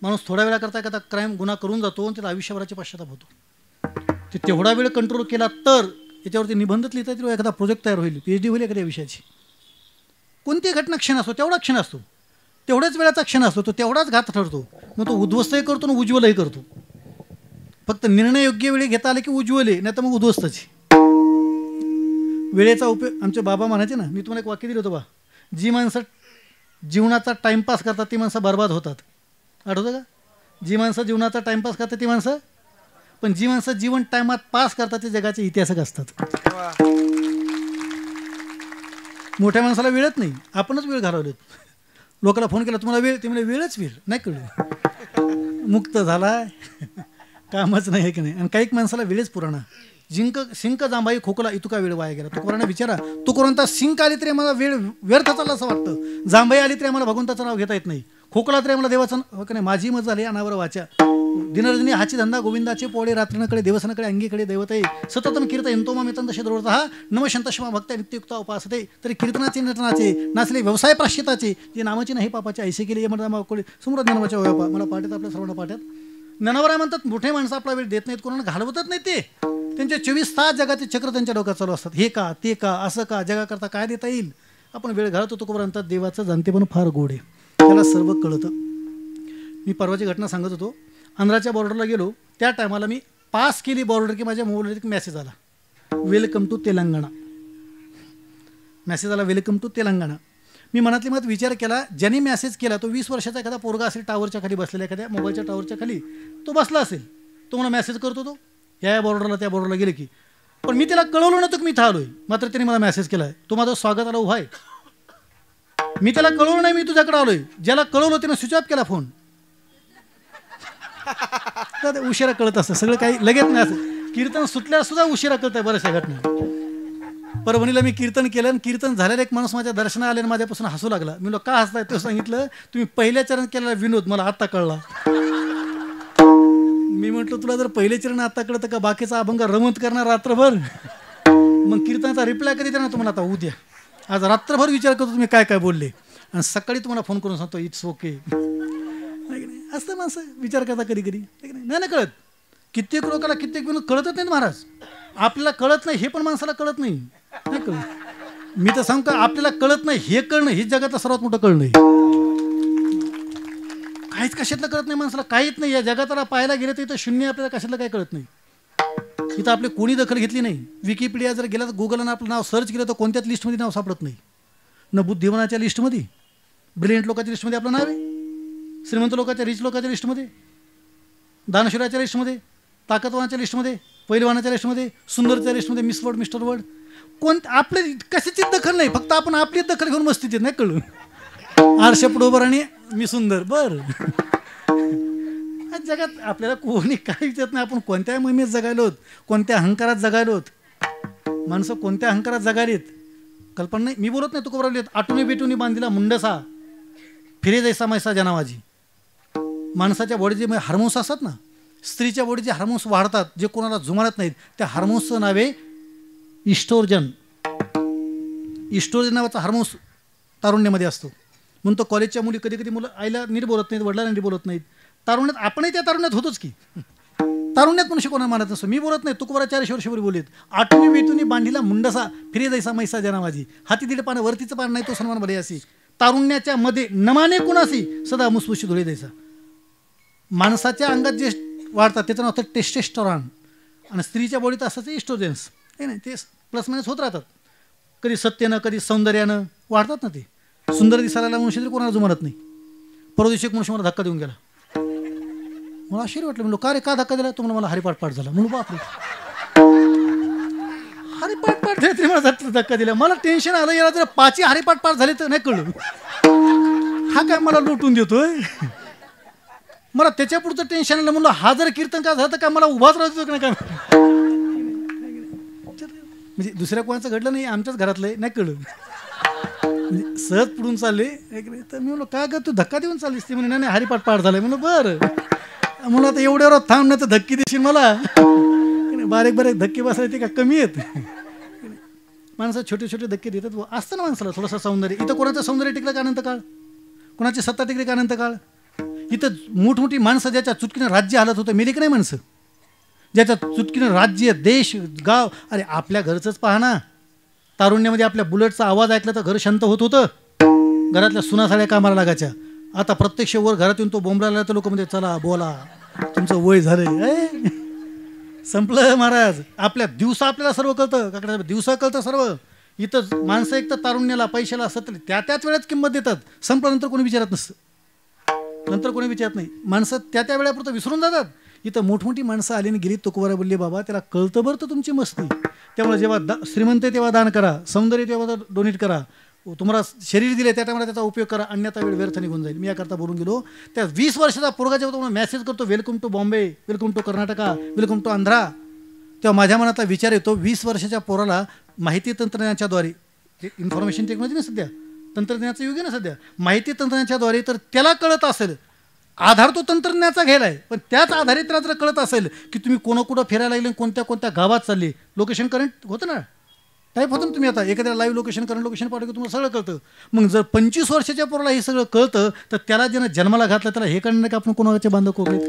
माणूस थोड्या वेळा करता क्राईम गुन्हा करून जातो आणि त्याला आयुष्यभराचे पश्चाताप होतो. ते तेवढा वेळ कंट्रोल केला तर याच्यावरती निबंधच लिहिता येतील, एखादा प्रोजेक्ट तयार होईल, PhD होईल एखाद्या विषयाची. कोणती घटना क्षण असतो, तेवढा क्षण असतो, तेवढ्याच वेळाचा क्षण असतो, तो तेवढाच घात ठरतो. मग तो उद्ध्वस्तही करतो आणि उज्ज्वलही करतो. फक्त निर्णय योग्य वेळी घेता आले की उज्ज्वल आहे, नाही तर मग उद्ध्वस्तच. वेळेचा उपयोग, आमचे बाबा म्हणायचे ना, मी तुम्हाला एक वाक्य दिलं होतं बा, जी माणसं जीवनाचा टाइमपास करतात ती माणसं बर्बाद होतात. आठवतं का? जी माणसं जीवनाचा टाइमपास करतात ती माणसं, पण जी माणसं जीवन टाइमात पास करतात ते जगाचे इतिहासक असतात. मोठ्या माणसाला वेळच नाही, आपणच वेळ घालवलेत. लोकांना फोन केला, तुम्हाला वेळ, ते म्हणजे वेळच वेळ नाही कळलं. मुक्त झालाय, कामच नाही आहे की नाही. आणि काही माणसाला वेळच पुराणा. शिंक जांबाई खोकला इतका वेळ वाया गेला. तुकोरांना विचारा, तुकोरांचा शिंक आली तरी आम्हाला वेळ व्यर्थ चालला असं वाटतं. जांबाई आली तरी आम्हाला भगवंताचं नाव घेता येत नाही. खोकला तरी आम्हाला देवाचं हो की नाही. माझी मत झाली अनावर वाचा, दिनरजनी हाची धंदा गोविंदाचे पोळे, रात्रीनकडे देवसनाकडे अंगीकडे दैवते, सततम कीर्त यंतो मा मितंत शद्रोर्थ हा नमशंत क्षमा भक्त नित्ययुक्ता उपासते. तरी कीर्तनाचे नटनाचे नाचले व्यवसाय प्राश्चिताचे, जे नामाचे नाही पापाचे ऐसे केले ये म्हणता कोळी सुमृत ज्ञानाच्या व्यापा. मला पाठ्यात आपल्या सर्वांना पाठ्यात ज्ञानावर आहे म्हणतात. मोठे माणसं आपला वेळ देत नाहीत, कोणाला घालवतच नाही. ते त्यांचे 24 तास जगाचे चक्र त्यांच्या डोक्यात चालू असतात. हे का, ते का, असं का, जगाकरता काय देता येईल. आपण वेळ घालवतो. तो म्हणतात देवाचं जाणते पण फार गोड आहे, त्याला सर्व कळतं. मी परवाची घटना सांगत होतो. आंध्राच्या बॉर्डरला गेलो, त्या टायमाला मी पास केली बॉर्डर की माझ्या मोबाईलवर एक मेसेज आला, वेलकम टू तेलंगणा. मेसेज आला, वेलकम टू तेलंगणा. मी मनातली मत विचार केला, ज्यांनी मेसेज केला तो 20 वर्षाचा एखादा पोरगा असेल, टावरच्या खाली बसलेला, एखाद्या मोबाईलच्या टावरच्या खाली तो बसला असेल. तो मला मेसेज करतो, तो या बॉर्डरला त्या बॉर्डरला गेले की. पण मी त्याला कळवलं नव्हतं की मी इथं आलोय, मात्र त्याने मला मेसेज केला, तो माझं स्वागताला उभा आहे. मी त्याला कळवलं नाही मी तुझ्याकडे आलोय. ज्याला कळवलं त्यानं स्विच ऑफ केला फोन. उशिरा कळत असतं सगळं काही, लगेच नाही. असं कीर्तन सुटल्यावर सुद्धा उशिरा कळत आहे बऱ्याचशा घटना. परभणीला मी कीर्तन केलं आणि कीर्तन झालेला एक माणूस माझ्या दर्शना आले आणि माझ्यापासून हसू लागला. मी का हसताय, तो सांगितलं तुम्ही पहिल्या चरण केलेला विनोद मला आत्ता कळला. मी म्हटलं तुला जर पहिले चरण आत्ता कळतं का बाकीचा अभंग रमत करणार रात्रभर. मग कीर्तनाचा रिप्लाय कधी देणार तुम्हाला? आता उद्या. आज रात्रभर विचार करतो तुम्ही काय काय बोलले आणि सकाळी तुम्हाला फोन करून सांगतो इट्स ओके. असतं माणसं विचार करता कधी कधी, नाही ना कळत. कित्येक लोकांना कित्येक विनोद कळतच नाहीत महाराज. आपल्याला कळत नाही हे पण माणसाला कळत नाही. नाही कळत. मी तर सांगतो आपल्याला कळत नाही हे कळणं हेच जगातलं सर्वात मोठं कळणं आहे. काहीच कशातलं कळत नाही माणसाला, काहीच नाही. या जगात पाहायला गेलं तर इथं शून्य, आपल्याला कशातलं काही कळत नाही. इथं आपली कोणी दखल घेतली नाही. विकिपीडिया जर गेला तर गुगलनं आपलं नाव सर्च केलं तर कोणत्याच लिस्टमध्ये नाव सापडत नाही. न बुद्धिमानाच्या लिस्टमध्ये, ब्रिलियंट लोकांच्या लिस्टमध्ये आपलं नाव आहे, श्रीमंत लोकांच्या, रिच लोकांच्या लिस्टमध्ये, दानशूराच्या लिस्टमध्ये, ताकदवानाच्या लिस्टमध्ये, पहिलवानाच्या लिस्टमध्ये, सुंदरच्या लिस्टमध्ये, मिस वर्ल्ड, मिस्टर वर्ल्ड. आपले कशाचीच दखल नाही. फक्त आपण आपलीच दखल घेऊन मस्तीत नाही कळलं. आरशापुढं आणि मी सुंदर बर. जगात आपल्याला कोणी काही विचारत नाही. आपण कोणत्या मोहिमेत जगायलोत, कोणत्या अहंकारात जगायलोत. माणसं कोणत्या अहंकारात जगालीत कल्पना नाही. मी बोलत नाही तुका बरोबर. आटुनी बेटुनी बांधिला मुंडसा, फिरे जैसा मैसा जनावाजी. माणसाच्या बॉडीचे हार्मोन्स असतात ना, स्त्रीच्या बॉडीचे हार्मोन्स वाढतात जे कोणाला जुमानत नाहीत. त्या हार्मोन्सचं नाव आहे इस्ट्रोजन. इस्ट्रोजन नावाचा हार्मोन्स तारुण्यामध्ये असतो. म्हणून तो कॉलेजच्या मुली कधी कधी मुलं आईला नीट बोलत नाहीत, वडिलांना नीट बोलत नाहीत. तारुण्यात आपणही त्या तारुण्यात होतोच की. तारुण्यात मनुष्य कोणा मानत नसतो. मी बोलत नाही, तुकोबरा 400 वर्षापूर्वी बोलत. आठवणी वेतुनी बांधिला मुंडसा, फिरे जैसा मैसा जनावाजी. हाती दिले पानं वरतीचं पान नाही तो सन्मान भले असी. तारुण्याच्या मध्ये नमाने कुणासी सदा मुसमुशी धुळे द्यायचा. माणसाच्या अंगात जे वाढतात त्याचं नाव होतं टेस्टेस्टॉरॉन आणि स्त्रीच्या बॉडीत असतं इस्ट्रोजेन्स. हे नाही ते प्लस मायनस होत राहतात. कधी सत्यानं कधी सौंदर्यानं वाढतात ना ते. सुंदर दिसायला मनुष्य तरी कोणाला जुमानत नाही. परवा दिवशी एक मनुष्य मला धक्का देऊन गेला. मला आश्चर्य वाटलं. म्हणलो का रे का धक्का दिला? तुम्हाला मला हरिपाठ पाठ झाला. म्हणून बापरे हरिपाठ पाठ झाले तरी मला धक्का दिला. मला टेन्शन आलं याला जर 5 हरिपाठ पाठ झाले तर नाही कळलं. हा काय मला लुटून देतोय. मला त्याच्या पुढचं टेन्शन आलं. म्हणलं हा जर कीर्तन का झालं तर काय मला उभाच राहतो की नाही काय. म्हणजे दुसऱ्या कोणाचं घडलं नाही, आमच्याच घरातलं नाही कळलं. म्हणजे सहज पुढून चालले तर मी म्हणलो का ग तू धक्का देऊन चाललीस? ती म्हणे नाही हरिपाठ पाठ झालाय. म्हणलं बरं. म्हणलं आता एवढ्यावर थांब नाही तर धक्के देशील मला. बारीक बारीक धक्के बसायला ते का कमी आहेत. माणसं छोटे छोटे धक्के देतात. असतं ना माणसाला थोडंसं सौंदर्य. इथं कोणाचं सौंदर्य टिकलं का अनंत काळ? कोणाची सत्ता टिकली का अनंत काळ? इथं मोठमोठी माणसं ज्याच्या चुटकीनं राज्य हालत होतं मेली की नाही माणसं? ज्याच्या चुटकीनं राज्य देश गाव. अरे आपल्या घरचंच पहा ना. तारुण्यामध्ये आपल्या बुलेटचा आवाज ऐकला तर घर शांत होत होतं. घरातल्या सुना साड्या कामाला लागायच्या. आता प्रत्यक्ष वर घरात येऊन तो बोंबला तर लोक म्हणजे चला बोला तुमचं वय झालंय. संपलं महाराज. आपल्या दिवसा आपल्याला सर्व कळतं. काकडे दिवसा कळतं सर्व. इथं माणसं एक तर तारुण्याला पैशाला सतत त्याच वेळेत किंमत देतात. संपल्यानंतर कोणी विचारत नसतं. नंतर कोणी विचारत नाही. माणसं त्या वेळापुरतं विसरून जातात. इथं मोठमोठी माणसं आली आणि गेली. तुकोबारा बोलली बाबा त्याला कळतं बरं तर तुमची मस्ती. त्यामुळे जेव्हा श्रीमंत तेव्हा दान करा, सौंदर्य तेव्हा डोनेट करा, तुम्हाला शरीर दिले त्या टायमाला त्याचा उपयोग करा, अन्यथा वेळ व्यर्थ निघून जाईल. मी याकरता बोलून गेलो. त्या 20 वर्षाचा पोरगा जेव्हा तुम्हाला मेसेज करतो welcome to Bombay, welcome to Karnataka, welcome to Andhra, तेव्हा माझ्या मनातला विचार येतो 20 वर्षाच्या पोराला माहिती तंत्रज्ञानाच्याद्वारे, इन्फॉर्मेशन टेक्नॉलॉजी ना सध्या, तंत्रज्ञानाचं युग आहे ना सध्या, माहिती तंत्रज्ञानाच्याद्वारे तर त्याला कळत असेल. आधार तो तंत्रज्ञानाचा घ्यायला आहे, पण त्याच आधारित त्याला जर कळत असेल की तुम्ही कोणाकुठं फिरायला लागले, कोणत्या कोणत्या गावात चालले, लोकेशन करंट होतं ना, टाईप होतं ना तुम्ही. आता एखाद्या लाईव्ह लोकेशन करंट लोकेशन पाठवलं की तुम्हाला सगळं कळतं. मग जर 25 वर्षाच्या पोराला हे सगळं कळतं तर त्याला ज्यानं जन्माला घातलं त्याला हे कळणार की आपण कोणाचे बांधव कोकळीत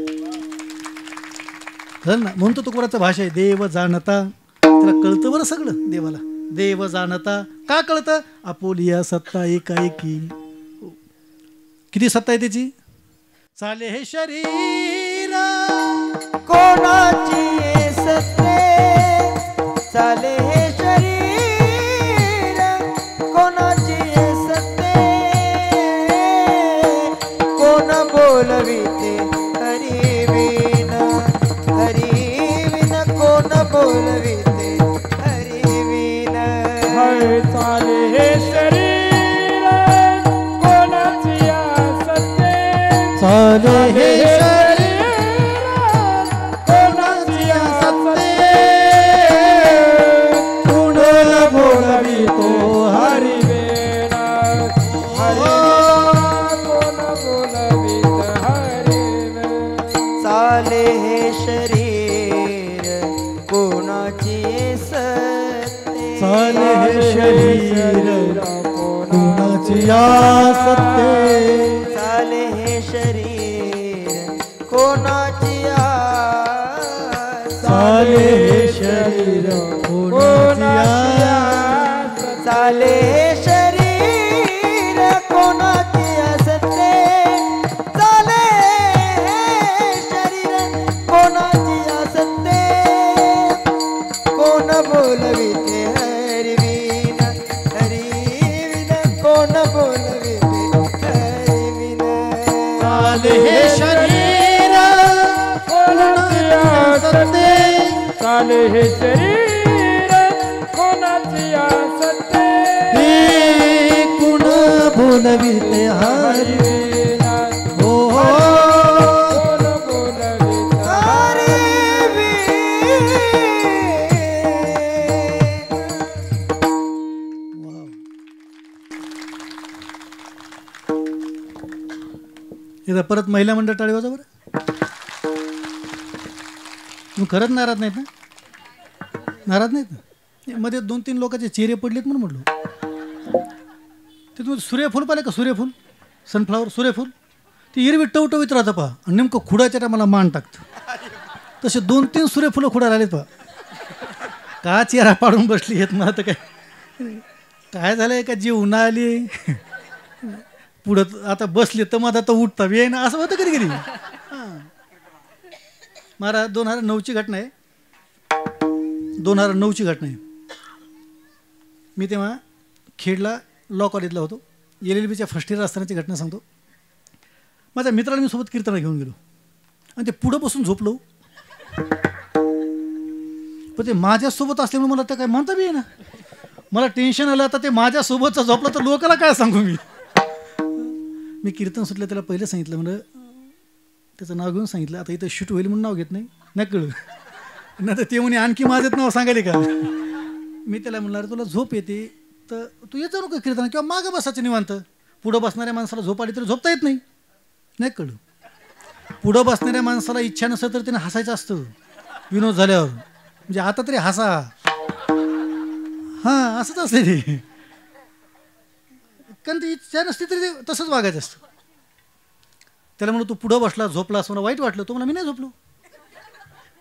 खरं ना. म्हणतो तो कोणाचं भाषा आहे देव जाणता. त्याला कळतं बरं सगळं देवाला. देव जाणता का कळतं? आपोलिया सत्ता एकाएकी. किती सत्ता आहे त्याची? चाले हे शरीर कोणाची सत्ते, चाले हे शरीर कोणाची सत्ते, कोण बोलविते हरिविन, हरिविन कोण बोलविते हरिविन. चाले हे शरीर कोणाची सत्ते, चाले हे शरीर कोणाची सत्ते, कुणाला बोलवितो हरिवेण, हरिवेण कोण बोलवित हरिवेण. चाले हे शरीर कोणाची सत्ते, चाले हे शरीर कोणाची सत्ते, चाले हे शरीर कोणाची चाले हे शरीर कोणाची चाले हे शरीर कोणाची सत्ते, चाले हे शरीर कोणाची सत्ते, कोण बोलविते हरिविन, हरिविन कोण बोलविते हरिविन. चाले हे शरीर कोणाची सत्ते, चाले हे शरीर कोणाची सत्ते, हे कुण बोलविते हरिवेण हो कोण बोलवित एकदा परत महिला मंडळ टाळी वाजा बरं. तुम्ही खरंच नाराज नाहीत ना? नाराज नाहीत ना? मध्ये 2-3 लोकांचे चेहरे पडलेत म्हणून म्हटलो. ते तुम्ही सूर्यफूल पाहिले का? सूर्यफूल, सनफ्लावर सूर्यफूल, ती हिरवी टवटवीत राहतं पहा आणि नेमकं खुडाच्या टायमाला मान टाकतं. तसे 2-3 सूर्यफुलं खुडा राहिलेत पहा. का चेहरा पाडून बसली येत मला तर काय झालंय का जी उन्हा आली पुढं आता बसले तर मग आता उठता ये ना असं होतं कधी कधी. महाराज 2009ची घटना आहे. 2009ची घटना आहे. मी तेव्हा खेडला लॉ कॉलेजला होतो. LLBच्या फर्स्ट इयर असतानाची घटना सांगतो. माझ्या मित्राला मी सोबत कीर्तनाला घेऊन गेलो आणि ते पुढं बसून झोपलो. पण ते माझ्यासोबत असल्यामुळे मला ते काय म्हणता बी ना, मला टेन्शन आलं. आता ते माझ्यासोबतचा झोपला तर लोकाला काय सांगू मी कीर्तन सुटलं त्याला पहिलं सांगितलं, म्हणलं त्याचं नाव घेऊन सांगितलं. आता इथं शूट होईल म्हणून नाव घेत नाही कळलं नाही तर ते म्हणे आणखी माझं नाव सांगायले का. मी त्याला म्हणलं अरे तुला झोप येते तर तू येत जाऊ नका कीर्तन किंवा मागं बसायचं निवांत. पुढं बसणाऱ्या माणसाला झोप आली तर झोपता येत नाही कळलं. पुढं बसणाऱ्या माणसाला इच्छा नसेल तर त्याने हसायचं असतं विनोद झाल्यावर. म्हणजे आता तरी हसा. हां असंच असते ते, कारण ती इच्छा नसती तरी ते तसंच वागायचं असतं. त्याला म्हणून तू पुढं बसला झोपला असं मला वाईट वाटलं. तो मला मी नाही झोपलो.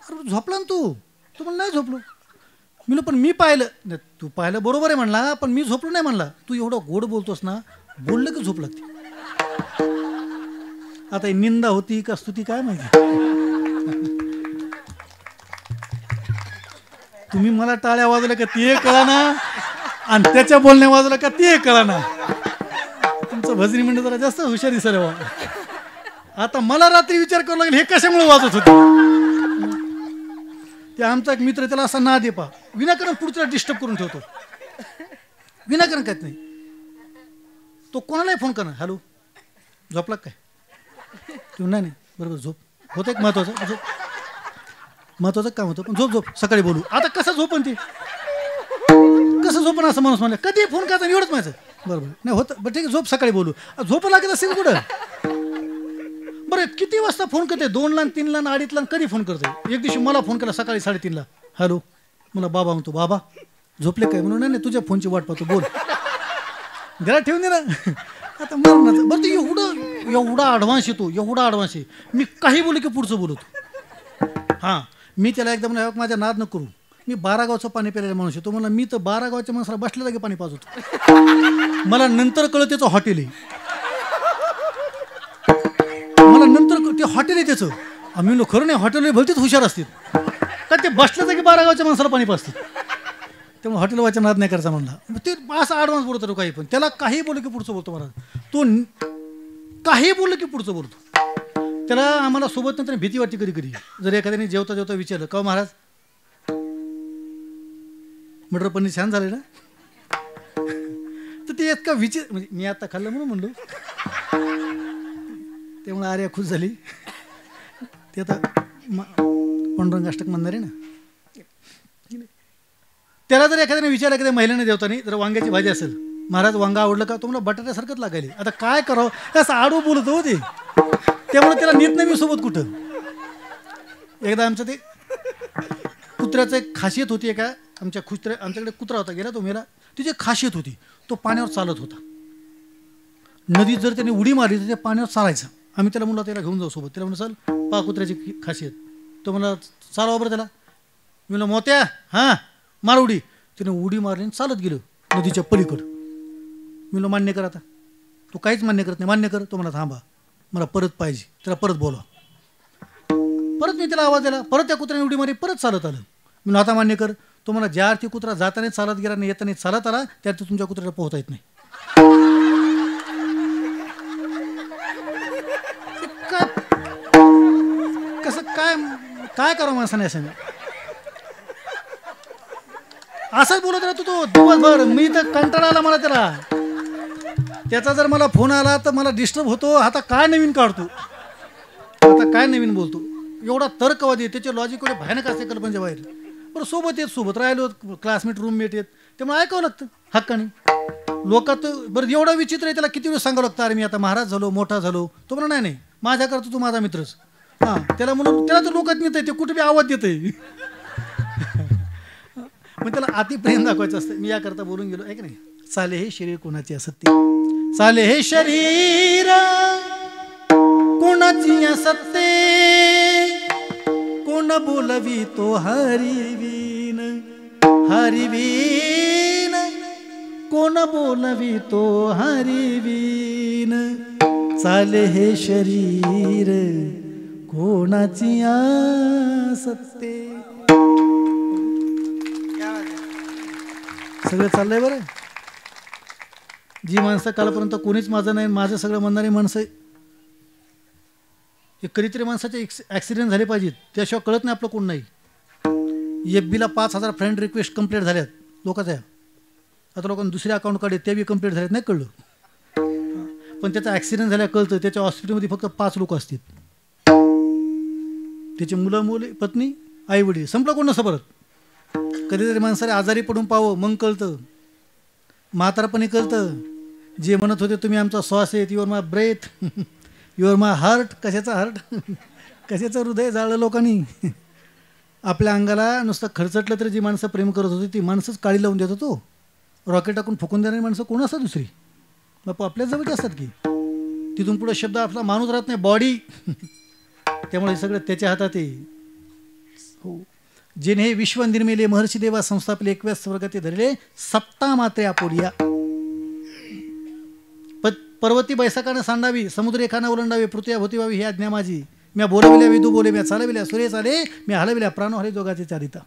अरे झोपला ना तू मला नाही झोपलो. मी पण मी पाहिलं नाही, तू पाहिलं बरोबर आहे म्हणला, पण मी झोपलो नाही म्हणला. तू एवढं गोड बोलतोस ना, बोललं की झोप लागते. आता ही निंदा होती का स्तुती काय माहिती. तुम्ही मला टाळ्या वाजवल्या का ते कळा ना, आणि त्याच्या बोलण्या वाजवल्या का ते कळा ना. तुमचं भजनी म्हणजे जरा जास्त हुशार दिसायला बा. आता मला रात्री विचार करावं लागेल हे कशामुळे वाजत होते. ते आमचा एक मित्र त्याला असा नाद आहे पा, विनाकारण पुढच्याला डिस्टर्ब करून ठेवतो. विनाकारण काहीच नाही. तो कोणालाही फोन करणार, हॅलो झोपला काय. तू नाही बरोबर झोप होतं एक महत्वाचं काम होतं, पण झोप सकाळी बोलू. आता कसं झोपन ते कसं झोपन असं माणूस म्हणलं कधी फोन करता एवढंच माझं बरोबर नाही होतं. बरं ठीक आहे झोप सकाळी बोलू. झोप लागत असेल कुठं. बरं किती वाजता फोन करते, 2ला 3ला 2:30ला कधी फोन करते. एक दिवशी मला फोन केला सकाळी 3:30ला, हॅलो मला बाबा म्हणतो, बाबा झोपले काय. म्हणून नाही तुझ्या फोनची वाट पाहतो बोल. घरात ठेवून दे ना. आता मरणाचं. बरं ते एवढा ॲडव्हान्स येतो, एवढा ॲडव्हान्स आहे. मी काही बोलू की पुढचं बोलतो. हां मी त्याला एकदम माझ्या नाद न करू. मी 12 गावचं पाणी प्यायला माणूस आहे. तो म्हणला मी तर 12 गावच्या माणसाला बसल्या जागी पाणी पाजवतो. मला नंतर कळलं त्याचं हॉटेल आहे. मला नंतर ते हॉटेल आहे त्याचं. आम्ही म्हणलो खरं नाही हॉटेल भलतेच हुशार असतील का ते बसल्या जागी 12 गावच्या माणसाला पाणी पाजतात. त्यामुळे हॉटेलवाच्या नाद नाही करायचा म्हणला. ते असं ॲडव्हान्स बोलतो काही पण. त्याला काही बोललं की पुढचं बोलतो. मला तो काही बोललं की पुढचं बोलतो. त्याला आम्हाला सोबत नंतर भीती वाटते कधी कधी. जर एखाद्याने जेवता विचारलं का महाराज मटर पनीर छान झाले ना, तर ते इतका विचार म्हणजे मी आता खाल्लं म्हणून म्हणलो. त्यामुळे आर्या खुश झाली. ते आता पांडुरंग अष्टक म्हणणार आहे ना. त्याला जर एखाद्याने विचारलं की महिलांना जेवताना जर वांग्याची भाजी असेल, महाराज वांगा आवडलं का, तुम्हाला बटाट्यासारखंच लागायला. आता काय करावं असं आडू बोलत हो ते. त्यामुळे त्याला नेत नाही मी सोबत कुठं. एकदा आमचं ते कुत्र्याचं एक खासियत होती. का आमच्याकडे कुत्रा होता गेला तो मेला. तिची खासियत होती तो पाण्यावर चालत होता. नदीत जर त्याने उडी मारली तर ते पाण्यावर चालायचं. आम्ही त्याला म्हणलं त्याला घेऊन जाऊ सोबत. त्याला म्हणलं चल पहा कुत्र्याची खासियत. तो म्हणला चालवा बरं त्याला. मी म्हणलं मोत्या हां मार उडी. त्याने उडी मारली आणि चालत गेलो नदीच्या पलीकडं. मी म्हणलं मान्य कर. आता तो काहीच मान्य करत नाही. मान्य कर. तो म्हणला थांबा मला परत पाहिजे. त्याला परत बोलवा. परत मी त्याला आवाज दिला. परत त्या कुत्र्याने उडी मारली. परत चालत आलं. मी आता मान्य कर. तो मला ज्या अर्थी कुत्रा जाताना चालत गेला नाही येताना चालत आला त्या अर्थी तुमच्या कुत्र्याला पोहता येत नाही. कसं काय करावं माणसाने असं. असंच बोलत राहतो तो दिवसभर. मी तर कंटाळा आला मला त्याचा जर मला फोन आला तर मला डिस्टर्ब होतो. आता काय नवीन काढतो, आता काय नवीन बोलतो. एवढा तर्कवादी त्याचे लॉजिक एवढे भयानक असते कल्पनेच्या बाहेर. बरं सोबत राहिलो क्लासमेट रूममेट येत त्यामुळे ऐकावं लागतं हक्काने. लोकात बरं एवढा विचित्र आहे. त्याला किती वेळ सांगावं लागतं अरे मी आता महाराज झालो मोठा झालो. तो म्हणा नाही माझ्याकरता तू माझा मित्रच. हां त्याला म्हणून त्याला तर लोकात नेत आहे. ते कुठे बी आवाज देत आहे. मग त्याला अतिप्रेम दाखवायचं असतं. मी याकरता बोलून गेलो आहे की नाही. चाले हे शरीर कोणाचे असते. चाले हे शरीर कोणाची असते. कोण बोलवी तो हरिवीन हरिवीन. कोण बोलवी तो हरिवीन. चाले हे शरीर कोणाची असते. सगळं चाललंय बरं. जी माणसं कालपर्यंत कोणीच माझं नाही, माझं सगळं म्हणणारी माणसं, हे कधीतरी माणसाचे ॲक्सिडेंट झाले पाहिजेत, त्याशिवाय कळत नाही आपलं कोण नाही. FBला 5,000 फ्रेंड रिक्वेस्ट कंप्लीट झाल्यात लोकांच्या. आता लोकांना दुसरे अकाउंट काढले ते बी कंप्लीट झालेत, नाही कळलं. पण त्याचा ॲक्सिडेंट झाल्या कळतं. त्याच्या हॉस्पिटलमध्ये फक्त 5 लोक असतील, त्याचे मुलं मुले पत्नी आई वडील, संपलं कोण नसतं परत. कधीतरी माणसाला आजारी पडून पाहावं मग कळतं, म्हातारपणी कळतं. जे म्हणत होते तुम्ही आमचा श्वास आहे, your my breath, your my heart, कशाचा हार्ट, कशाचं हृदय जाळलं लोकांनी. आपल्या अंगाला नुसतं खर्चटलं तरी जी माणसं प्रेम करत होती ती माणसंच काळी लावून देत होतो. रॉकेट टाकून फुकून देणारी माणसं कोण असतात दुसरी? बापू आपल्याच जवळची असतात की. तिथून पुढे शब्द आपला माणूस राहत नाही, बॉडी. त्यामुळे हे सगळं त्याच्या हातात आहे. हो, जेने हे विश्व निर्मिले महर्षी देवा संस्थापले एकव्यास स्वर्गाते धरले सप्ता मात्रे आपोलिया. पर्वती बैसाकानं सांडावी, समुद्र एखाना ओलांडावे, पृथ्वी भोवती व्हावी ही आज्ञा माझी. म्या बोलविल्या विदू बोले, म्या चालविल्या सूर्य चाले, मी हलविल्या प्राण हरे जोगाचे चारिता.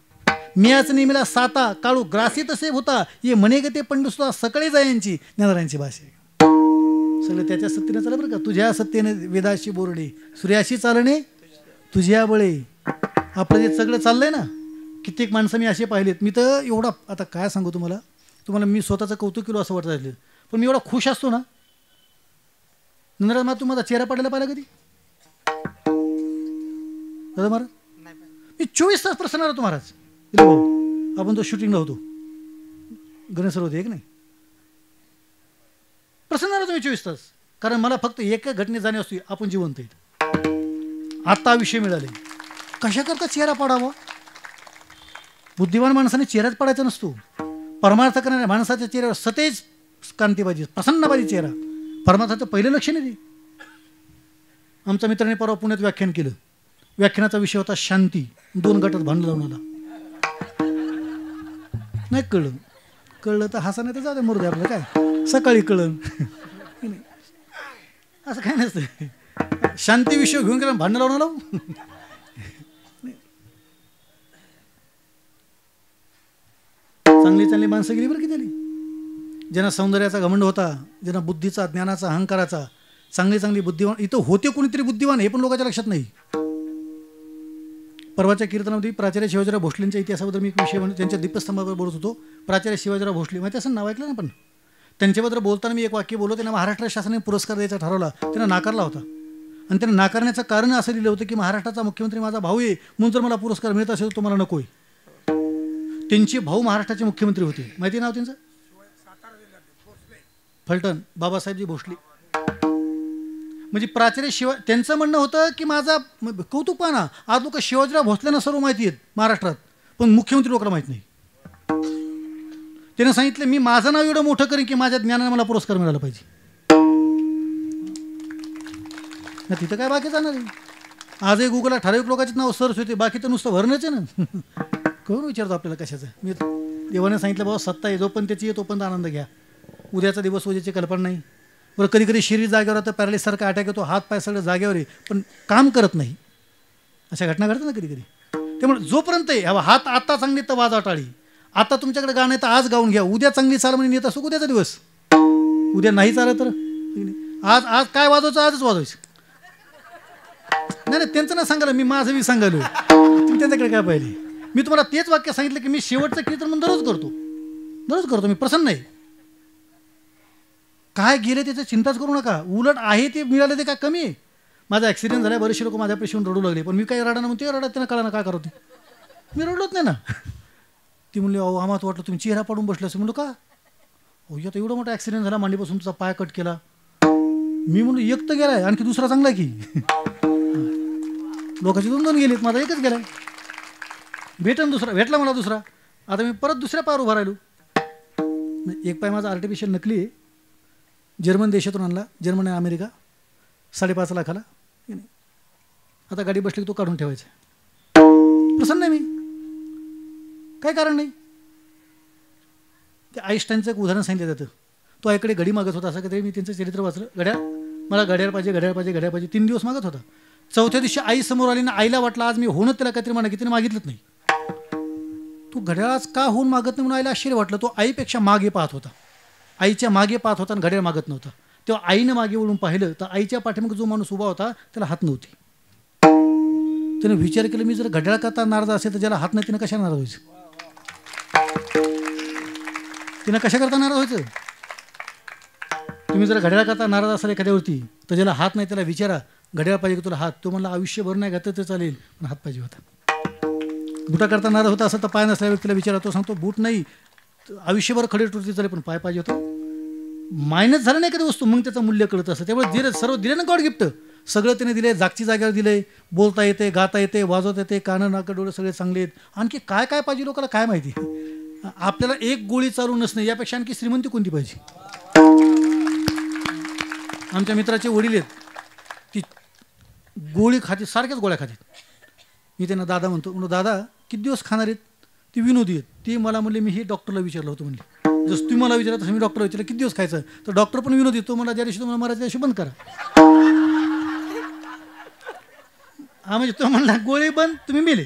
मियाच नेमिला साता काळू ग्रासी तसे होता, ये म्हणे ग ते पंडुसुता सकळे जायांची ज्ञानारायांची भाषे. सगळं त्याच्या सत्तेने चाललं बरं का. तुझ्या सत्तेने वेदाशी बोरडे, सूर्याशी चालणे तुझ्या बळे. आपलं जे सगळं चाललंय ना, कित्येक माणसं मी असे पाहिलेत. मी तर एवढा, आता काय सांगू तुम्हाला मी स्वतःचं कौतुक केलं असं वाटत. पण मी एवढा खुश असतो ना. नंतर मला तुम्हाला चेहरा पडायला पाहिला कधी दादा महाराज? मी 24 तास प्रसन्न राहतो महाराज. भाऊ आपण तो शूटिंगला होतो, गणेश सर होते एक नाही, प्रसन्न राहतो मी 24 तास. कारण मला फक्त एका घटनेत जाणे असतो, आपण जिवंत आहेत, आता विषय मिळाले. कशाकरता चेहरा पाडावा? बुद्धिमान माणसाने चेहराच पाडायचा नसतो. परमार्थ करणाऱ्या माणसाच्या चेहऱ्यावर सतेज कांती पाहिजे, प्रसन्न पाहिजे चेहरा. परमार्थाचं पहिलं लक्षण आहे ते. आमच्या मित्राने परवा पुण्यात व्याख्यान केलं. व्याख्यानाचा विषय होता शांती. 2 गटात भांडण लावून आला. नाही कळलं तर हसा, नाही तर जाऊ दे मरू दे आपलं, काय सकाळी कळलं. असं काय नसतं. शांती विषय घेऊन गेला, भांडण लावून आलो. चांगली माणसं गेली बरं की झाली. ज्यांना सौंदर्याचा घमंड होता, ज्यांना बुद्धीचा ज्ञानाचा अहंकाराचा, चांगली बुद्धिवान इथं होते. कोणीतरी बुद्धिवान हे पण लोकांच्या लक्षात नाही. परवाच्या कीर्तनामध्ये प्राचार्य शिवाजीराव भोसलेंच्या इतिहासाबद्दल मी एक विषय म्हणून त्यांच्या दीपस्तंभावर बोलत होतो. प्राचार्य शिवाजीराव भोसले माहिती असं नाव ऐकलं ना. पण त्यांच्याबद्दल बोलताना मी एक वाक्य बोललो. त्यांना महाराष्ट्र शासनाने पुरस्कार द्यायचा ठरवला, त्यांना नाकारला होता. आणि त्यांना नाकारण्याचं कारण असं दिलं होतं की महाराष्ट्राचा मुख्यमंत्री माझा भाऊ आहे, म्हणून जर मला पुरस्कार मिळत असेल तर तुम्हाला नको आहे. त्यांचे भाऊ महाराष्ट्राचे मुख्यमंत्री होते. माहिती नाव त्यांचं? फलटण बाबासाहेबजी भोसले. म्हणजे प्राचार्य त्यांचं म्हणणं होतं की माझा कौतुक पाना, आज लोक शिवाजीराव भोसलेंना सर्व माहिती आहेत महाराष्ट्रात, पण मुख्यमंत्री लोकांना माहीत नाही. त्याने सांगितलं मी माझं नाव एवढं मोठं करेन की माझ्या ज्ञानाने मला पुरस्कार मिळाला पाहिजे. तिथं काय बाकी जाणार आहे? आजही गुगलला ठराविक लोकांचे नाव सर्च होते, बाकी तर नुसतं भरणंच आहे ना. कोण विचारतो आपल्याला कशाचं? मी देवाने सांगितलं बाबा सत्ता आहे, जोपर्यंत त्याची आहे तोपर्यंत आनंद घ्या. उद्याचा दिवस उद्याची कल्पना नाही. बरं कधी कधी शरीर जागेवर आता पॅरालिससारखा अटॅक येतो, हात पाय सगळं जागेवर आहे पण काम करत नाही. अशा घटना घडतात ना कधी कधी. त्यामुळे जोपर्यंत हात आता चांगली तर वाजा टाळी. आता तुमच्याकडे गाणं आहे तर आज गाऊन घ्या. उद्या चांगली चाल म्हणजे नेत असो उद्याचा दिवस. उद्या नाही चालत तर आज आज काय वाजवायचं आजच वाजवायचं. नाही त्यांचं ना सांगायला, मी माझं बी सांगायलो. तुम्ही त्यांच्याकडे काय पाहिले? मी तुम्हाला तेच वाक्य सांगितलं की मी शेवटचं कीर्तन म्हणून दररोज करतो. मी प्रसन्न आहे. काय गेले त्याचं चिंताच करू नका. उलट आहे ते मिळालं ते काय कमी आहे. माझा ॲक्सिडेंट झाला, बरेचसे लोक माझ्या पेशीहून रडू लागले, पण मी काही रडा ना म्हणते रडा त्यांना कळा ना काय करतो. मी रडलोच नाही ना. ती म्हणली अहो आम्हाला वाटलं तुम्ही चेहरा पाडून बसले असं. म्हणलो का? हो आता एवढा मोठा ॲक्सिडेंट झाला, मांडीपासून तुझा पाय कट केला. मी म्हणलो एक तर गेलाय, आणखी दुसरा चांगला की. लोकांची 2 गेलीत, माझा एकच गेलाय. भेटला मला दुसरा. आता मी परत दुसऱ्या पायावर उभा राहिलो. एक पाय माझा आर्टिफिशियल नकली आहे, जर्मन देशातून आणला. जर्मन आणि अमेरिका, 5.5 लाखाला. आता गाडी बसली की तो काढून ठेवायचा. प्रसन्न आहे मी, काही कारण नाही. ते आईन्स्टाईनचं एक उदाहरण सांगितलं जातं. तो आईकडे घडी मागत होता, असं काहीतरी मी त्यांचं चरित्र वाचलं. मला घड्याळ पाहिजे 3 दिवस मागत होता. 4थ्या दिवशी आई समोर आली ना, आईला वाटलं आज मी होणं त्याला काहीतरी म्हणा की तिने मागितलंच नाही. तू घड्याळाच का होऊन मागत नाही म्हणून आईला आश्चर्य वाटलं. तो आईपेक्षा मागे पाहत होता, आईच्या मागे पाहत होता आणि घड्याळ मागत नव्हता. तेव्हा आईनं मागे वळून पाहिलं तर आईच्या पाठीमागे जो माणूस उभा होता त्याला हात नव्हती. त्याने विचार केला, मी जर घड्याळ करता नाराज असेल तर ज्याला हात नाही तिनं कशा नाराज व्हायचं, तिनं कशा करता नाराज व्हायचं. तुम्ही जर घड्याळ करता नाराज असाल एखाद्यावरती तर ज्याला हात नाही त्याला विचारा, घड्याळ पाहिजे का तुला हात. तो म्हणला आयुष्यभर नाही घातलं तर चालेल पण हात पाहिजे होता. बुटा करता नाराज होता असं तर पाय नसल्या व्यक्तीला विचारा, तो सांगतो बूट नाही आयुष्यभर खडे टुरती चालेल पण पाय पाहिजे होता. मायनस झालं नाही एखादी वस्तू मग त्याचं मूल्य कळत असतं. त्यामुळे दिलं, सर्व दिले ना गॉड गिफ्ट, सगळं त्याने दिले. जागची जागेवर दिले, बोलता येते, गाता येते, वाजवता येते, कानं नाकं डोळे सगळे चांगले आहेत. आणखी काय काय पाहिजे लोकांना काय माहिती. आपल्याला एक गोळी चालू नसणे यापेक्षा आणखी श्रीमंती कोणती पाहिजे. आमच्या मित्राचे वडील आहेत, ती गोळी खाते, सारख्याच गोळ्या खाते. मी त्यांना दादा म्हणतो दादा किती दिवस खाणार आहेत. ती विनोदी आहेत. ती मला म्हणले मी हे डॉक्टरला विचारलं होतं म्हणले, जसं तुम्ही मला विचारलं तसं मी डॉक्टरला विचारलं किती दिवस खायचं. तर डॉक्टर पण विनोदी, तो मला ज्या दिवशी तुम्हाला मारायचं त्या दिवशी बंद करा. हा म्हणजे तो म्हणला गोळी बंद तुम्ही मेले.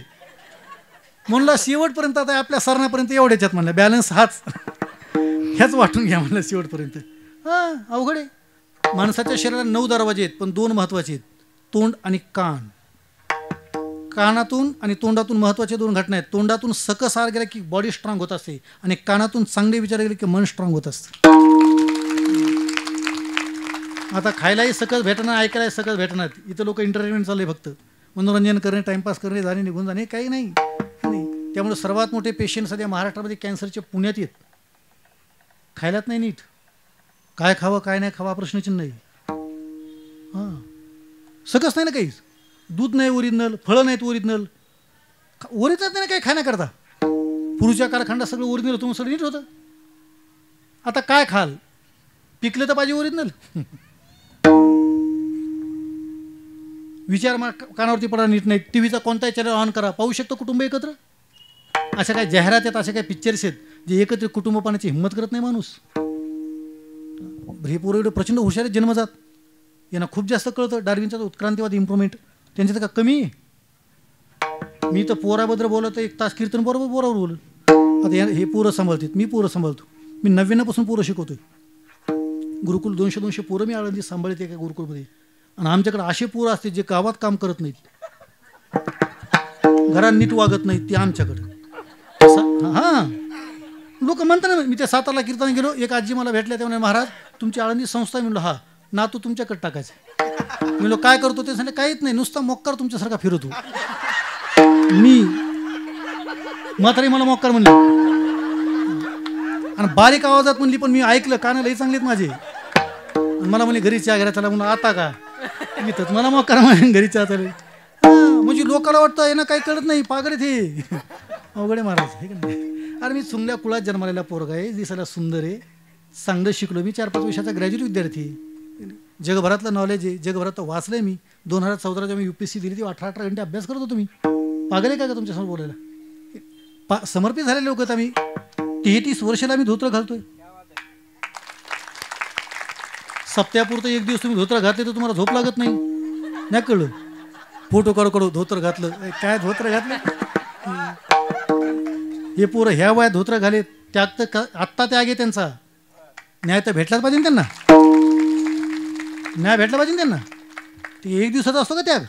म्हणला शेवटपर्यंत आता आपल्या सरण्यापर्यंत एवढ्याच्यात म्हणलं बॅलन्स हाच, ह्याच वाटून घ्या म्हणलं शेवटपर्यंत. हां अवघड आहे. माणसाच्या शरीरात 9 दरवाजे आहेत पण 2 महत्त्वाचे आहेत, तोंड आणि कान. कानातून आणि तोंडातून महत्त्वाचे 2 घटना आहेत. तोंडातून सकस आहार गेला की बॉडी स्ट्रॉंग होत असते आणि कानातून चांगले विचार गेले की मन स्ट्रॉंग होत असतं. आता खायलाही सकस भेटणार, ऐकायलाही सकस भेटणार. इथं लोक एंटरटेनमेंट चालले, फक्त मनोरंजन करणे, टाइमपास करणे, जाणे निघून जाणे, काही नाही. त्यामुळे सर्वात मोठे पेशंट सध्या महाराष्ट्रामध्ये कॅन्सरचे पुण्यात येत. खायलाच नाही नीट, काय खावं काय नाही खावा प्रश्नचिन्ह नाही. हां सकस नाही ना काहीच, दूध नाही ओरिजिनल, फळं नाहीत ओरिजिनल, ओरिजिनल नाही ना काही खाण्याकरता. पूर्वीच्या कारखान्यात सगळं ओरिजिनल होतं, सगळं नीट होतं. आता काय खाल, पिकलं तर पाहिजे ओरिजिनल. विचार कानावरती पडा नीट नाही. टी व्हीचा कोणताही चॅनल ऑन करा, पाहू शकतो कुटुंब एकत्र. अशा काही जाहिरात आहेत, अशा काही पिक्चर्स आहेत जे एकत्र कुटुंब पाहण्याची हिंमत करत नाही माणूस. हे पोरं एवढं प्रचंड हुशार आहेत जन्मजात, यांना खूप जास्त कळतं. डार्विनचा उत्क्रांतीवाद इम्प्रुव्हमेंट त्यांच्यात का कमी आहे. मी तर पोराबद्दल बोलत 1 तास कीर्तन बरोबर पोरावर बोलत. आता हे पोरं सांभाळतात, मी पोरं सांभाळतो. मी 99 पोरं शिकवतोय. गुरुकुल 200 पोरं मी आळंदी सांभाळते एका गुरुकुलमध्ये. आणि आमच्याकडे असे पोरं असते जे गावात काम करत नाहीत, घरात नीट वागत नाहीत, ते आमच्याकडे. हां लोक म्हणतात ना. मी त्या सातारला कीर्तन गेलो, एक आजी मला भेटल्या, त्यामुळे महाराज तुमची आळंदी संस्था. म्हणलो हा ना, तू तुमच्याकडे टाकायचं. मी लो काय करतो ते सांगले, काहीच नाही, नुसता मोक्कार तुमच्यासारखा फिरतो. मी म्हातारी मला मोक्कार म्हणली आणि बारीक आवाजात म्हणली, पण मी ऐकलं, कानं लई चांगलेत माझे. मला म्हणे घरी चहा घ्या त्याला. म्हणून आता का मी तर मला मोक्कार म्हणे घरी चहा चालेल. म्हणजे लोकांना वाटतं यांना काही कळत नाही, पागल ते अवघडे महाराज हे का नाही. अरे मी चुंगल्या कुळात जन्मालेला पोरगा आहे, दिसायला सुंदर आहे, चांगलं शिकलो मी, 4-5 वर्षाचा ग्रॅज्युएट विद्यार्थी. जगभरातलं नॉलेज आहे, जगभरात वाचलंय मी. 2014 जेव्हा मी UPSC दिली ती 18 घंटे अभ्यास करत होतो मी. पागल आहे का तुमच्यासमोर बोलायला. समर्पित झालेले लोक आहेत आम्ही. 33 वर्षाला मी धोत्र घालतोय. सप्त्यापुरतं 1 दिवस तुम्ही धोत्र घातले तर तुम्हाला झोप लागत नाही. नाही कळलं, फोटो काढू धोत्र घातलं, काय धोत्र घातलं. हे पोरं ह्या वयात धोत्र घाले, त्याग तर आत्ता त्याग आहे त्यांचा. न्याय तर भेटलाच पाहिजे त्यांना, न्याय भेटला पाहिजे त्यांना. ते 1 दिवसाचा असतो का त्याग.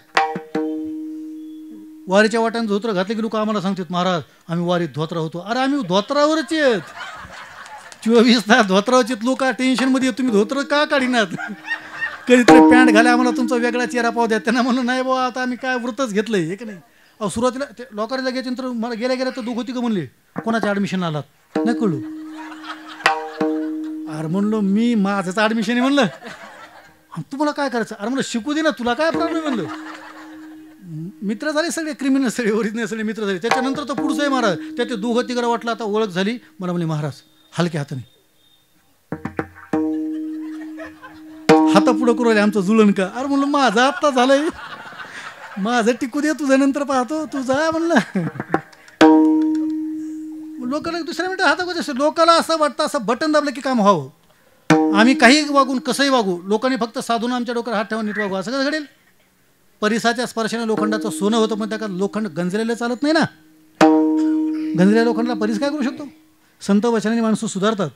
वारीच्या वाट्याने धोत्र घातले की लोक आम्हाला सांगतात महाराज आम्ही वारीत धोत्रा होतो. अरे आम्ही धोत्रावरच आहेत, 24 तास धोत्रावरचे लोक टेन्शनमध्ये. तुम्ही धोत्र का काढिनात, कधीतरी पॅन्ट घाला, आम्हाला तुमचा वेगळा चेहरा पाहू द्या. त्यांना म्हणून नाही बाबा आता आम्ही काय व्रतच घेतलंय हे का नाही. अहो सुरुवातीला ते लोकांना गेल्यानंतर मला गेल्या तर दोघं तिघं म्हणले कोणाच्या ॲडमिशन आलात. नाही कळू. अरे म्हणलो मी माझंच ॲडमिशन आहे म्हणलं. तुम्हाला काय करायचं. अरे म्हणलं शिकू दे ना, तुला काय प्रॉब्लेम म्हणलं. मित्र झाले सगळे, क्रिमिनल सगळे, ओरिजिनल सगळे मित्र झाले. त्याच्यानंतर तर पुढचं आहे महाराज. त्या ते दोघं तिघं वाटलं आता ओळख झाली. मला म्हणले महाराज हलक्या हाताने हाता पुढं करू राहिले आमचं जुळण का. अरे म्हणलं माझं आत्ता झालंय, माझं टिकू दे, तुझं नंतर पाहतो, तू जा म्हणलं. लोकांना दुसऱ्या मिनिटात हाता कसं. लोकांना असं वाटतं असं बटन दाबलं की काम व्हावं. आम्ही काही वागून कसंही वागू, लोकांनी फक्त साधून आमच्या डोक्यावर हात ठेवून नीट वागू असं कसं घडेल. परिसाच्या स्पर्शाने लोखंडाचं सोनं होतं, पण त्या लोखंड गंजलेलं चालत नाही ना. गंजऱ्या लोखंडाला परीस काय करू शकतो? संत वचनाने माणसं सुधारतात,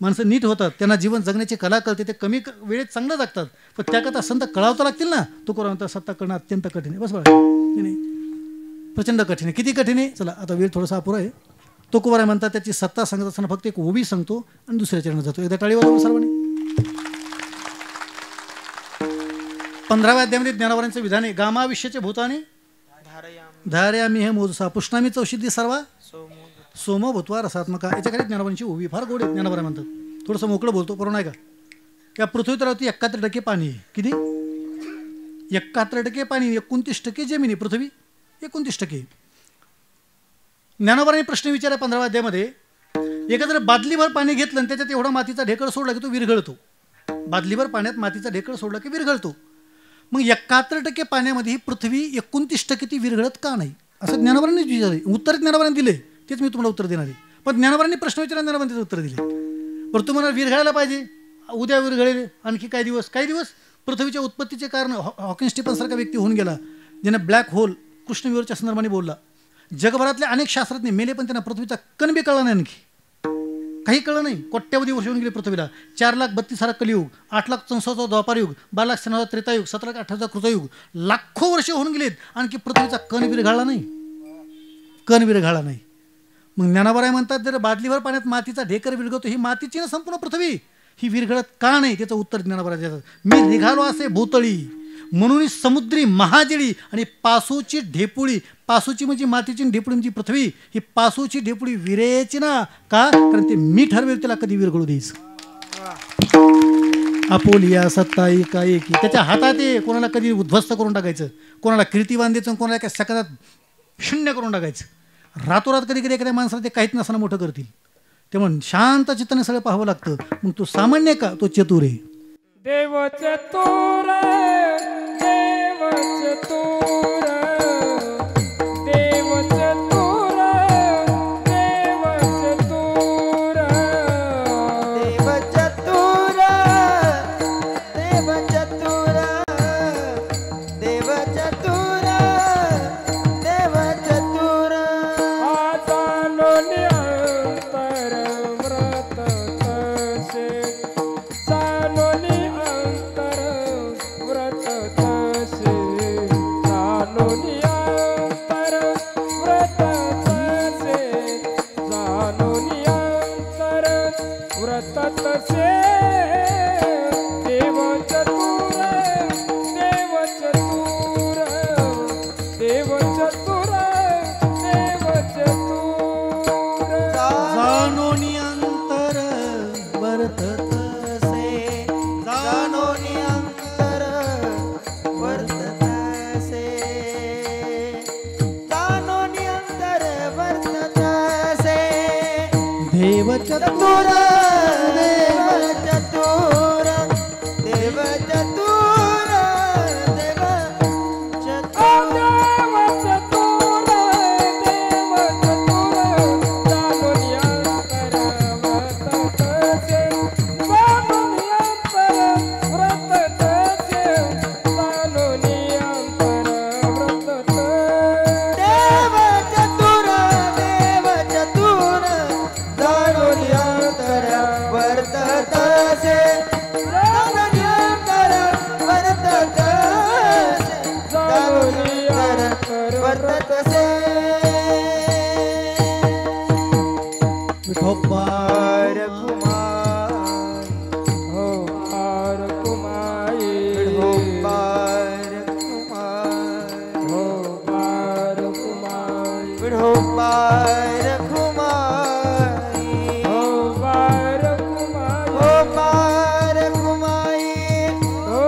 माणसं नीट होतात, त्यांना जीवन जगण्याची कला कळते, ते कमी वेळेत चांगलं जगतात. पण त्याकरता संत कळावता लागतील ना. तुकोबा म्हणतात सत्ता करणं अत्यंत कठीण आहे. बस बघा, नाही प्रचंड कठीण आहे. किती कठीण आहे? चला आता वेळ थोडासा अपुरा आहे. तुकोबा म्हणतात त्याची सत्ता सांगत असताना फक्त एक ओवी सांगतो आणि दुसऱ्या चरणात जातो. एकदा टाळी वाजवा सर्वांनी. 15व्या अध्यायामध्ये ज्ञानवरांचं विधान आहे. गामाविष्याचे भूताने धार्यामी हे मोजसा पुष्णामी चौषधी सर्वा सोमो भूतवा रसात्मका. याच्याकडे ज्ञानवरांची ओवी फार गोड आहे. ज्ञानवरा म्हणतात, थोडंसं मोकळं बोलतो बरोबर नाही का. या पृथ्वी तलावरती 71% पाणी आहे. किती? 71% पाणी, 29% जमिनी. पृथ्वी 29%. ज्ञानोबाने प्रश्न विचारला 15व्या अध्यायामध्ये. एखादं बादलीभर पाणी घेतलं आणि त्याच्यात एवढा मातीचा ढेकळ सोडला की तो विरघळतो. बादलीभर पाण्यात मातीचा ढेकळ सोडला की विरघळतो. मग 71% पाण्यामध्ये ही पृथ्वी 29% ती विरघळत का नाही, असं ज्ञानोबांनीच विचारले. उत्तर ज्ञानोबांनी दिले, तेच मी तुम्हाला उत्तर देणार आहे. पण ज्ञानोबांनी प्रश्न विचारला, ज्ञानोबांनी उत्तर दिले. बरं तुम्हाला विरघळायला पाहिजे, उद्या विरघळेल, आणखी काही दिवस. पृथ्वीच्या उत्पत्तीचे कारण हॉकिंग स्टीफन सारखा व्यक्ती होऊन गेला, ज्याने ब्लॅक होल कृष्णविवरच्या संदर्भाने बोलला. जगभरातले अनेक शास्त्रज्ञ मेले, पण त्यांना पृथ्वीचा कण बी कळला नाही, आणखी काही कळलं नाही. कोट्यावधी वर्ष होऊन गेले पृथ्वीला. 4,32,000 कलियुग, 8,64,000 द्वापारयुग, 12,96,000 त्रेतायुग, 17,28,000 कृतयुग, लाखो वर्ष होऊन गेलेत, आणखी पृथ्वीचा कण विरघळला नाही, कण विरघळला नाही. मग ज्ञानोबा म्हणतात जर बादलीभर पाण्यात मातीचा ढेकर विरघळतो, ही मातीची ना संपूर्ण पृथ्वी, ही विरघळत का नाही? त्याचं उत्तर ज्ञानोबा देतात. मी निघालो असे भूतळी म्हणून समुद्री महाजळी आणि पासूची ढेपुळी. पासूची म्हणजे मातीची, ढेपुळी म्हणजे पृथ्वी. ही पासूची ढेपुळी विरेची ना का? कारण ते मी ठरवेल त्याला कधी विरघळू द्यायचं. आपोलिया सत्ता एका एकी त्याच्या हातात आहे. कोणाला कधी उद्ध्वस्त करून टाकायचं, कोणाला कीर्तिवान द्यायचं, कोणाला एका सेकंदात शून्य करून टाकायचं. रातोरात कधी कधी एखाद्या माणसाला ते काहीच नसताना मोठं करतील. तेव्हा शांत चित्ताने सगळं पाहावं लागतं. मग तो सामान्य का, तो चतुर आहे. देव चतुर, देव चतुर, देव चतुर, देव चतुर, देव चतुर, देव चतुर, देव चतुर, देव चतुर. आचालो निरंतर व्रत तसे, चालो निरंतर व्रत तसे, चालो निरंतर व्रत तसे, चालो निरंतर व्रत तसे. देव चतुर, देव चतुर, देव चतुर, देव चतुर. जाणोनी अंतर वर्ततसे, जाणोनी अंतर वर्ततसे, जाणोनी अंतर वर्ततसे. देव चतुर, देव चतुर, देव चतुर, देव चतुर. देव चतुर, देव चतुर, चालो निरंतर व्रत तसे, चालो निरंतर व्रत तसे, चालो निरंतर व्रत तसे. देव चतुर, देव चतुर, जाणोनी अंतर वर्ततसे, जाणोनी अंतर वर्ततसे, जाणोनी अंतर वर्ततसे. विठोबार कुमार, हो पार कुमाई, हो पार कुमार, हो पार कुमाई, हो पार कुमारी, हो पार कुमाई, हो पार कुमारी, हो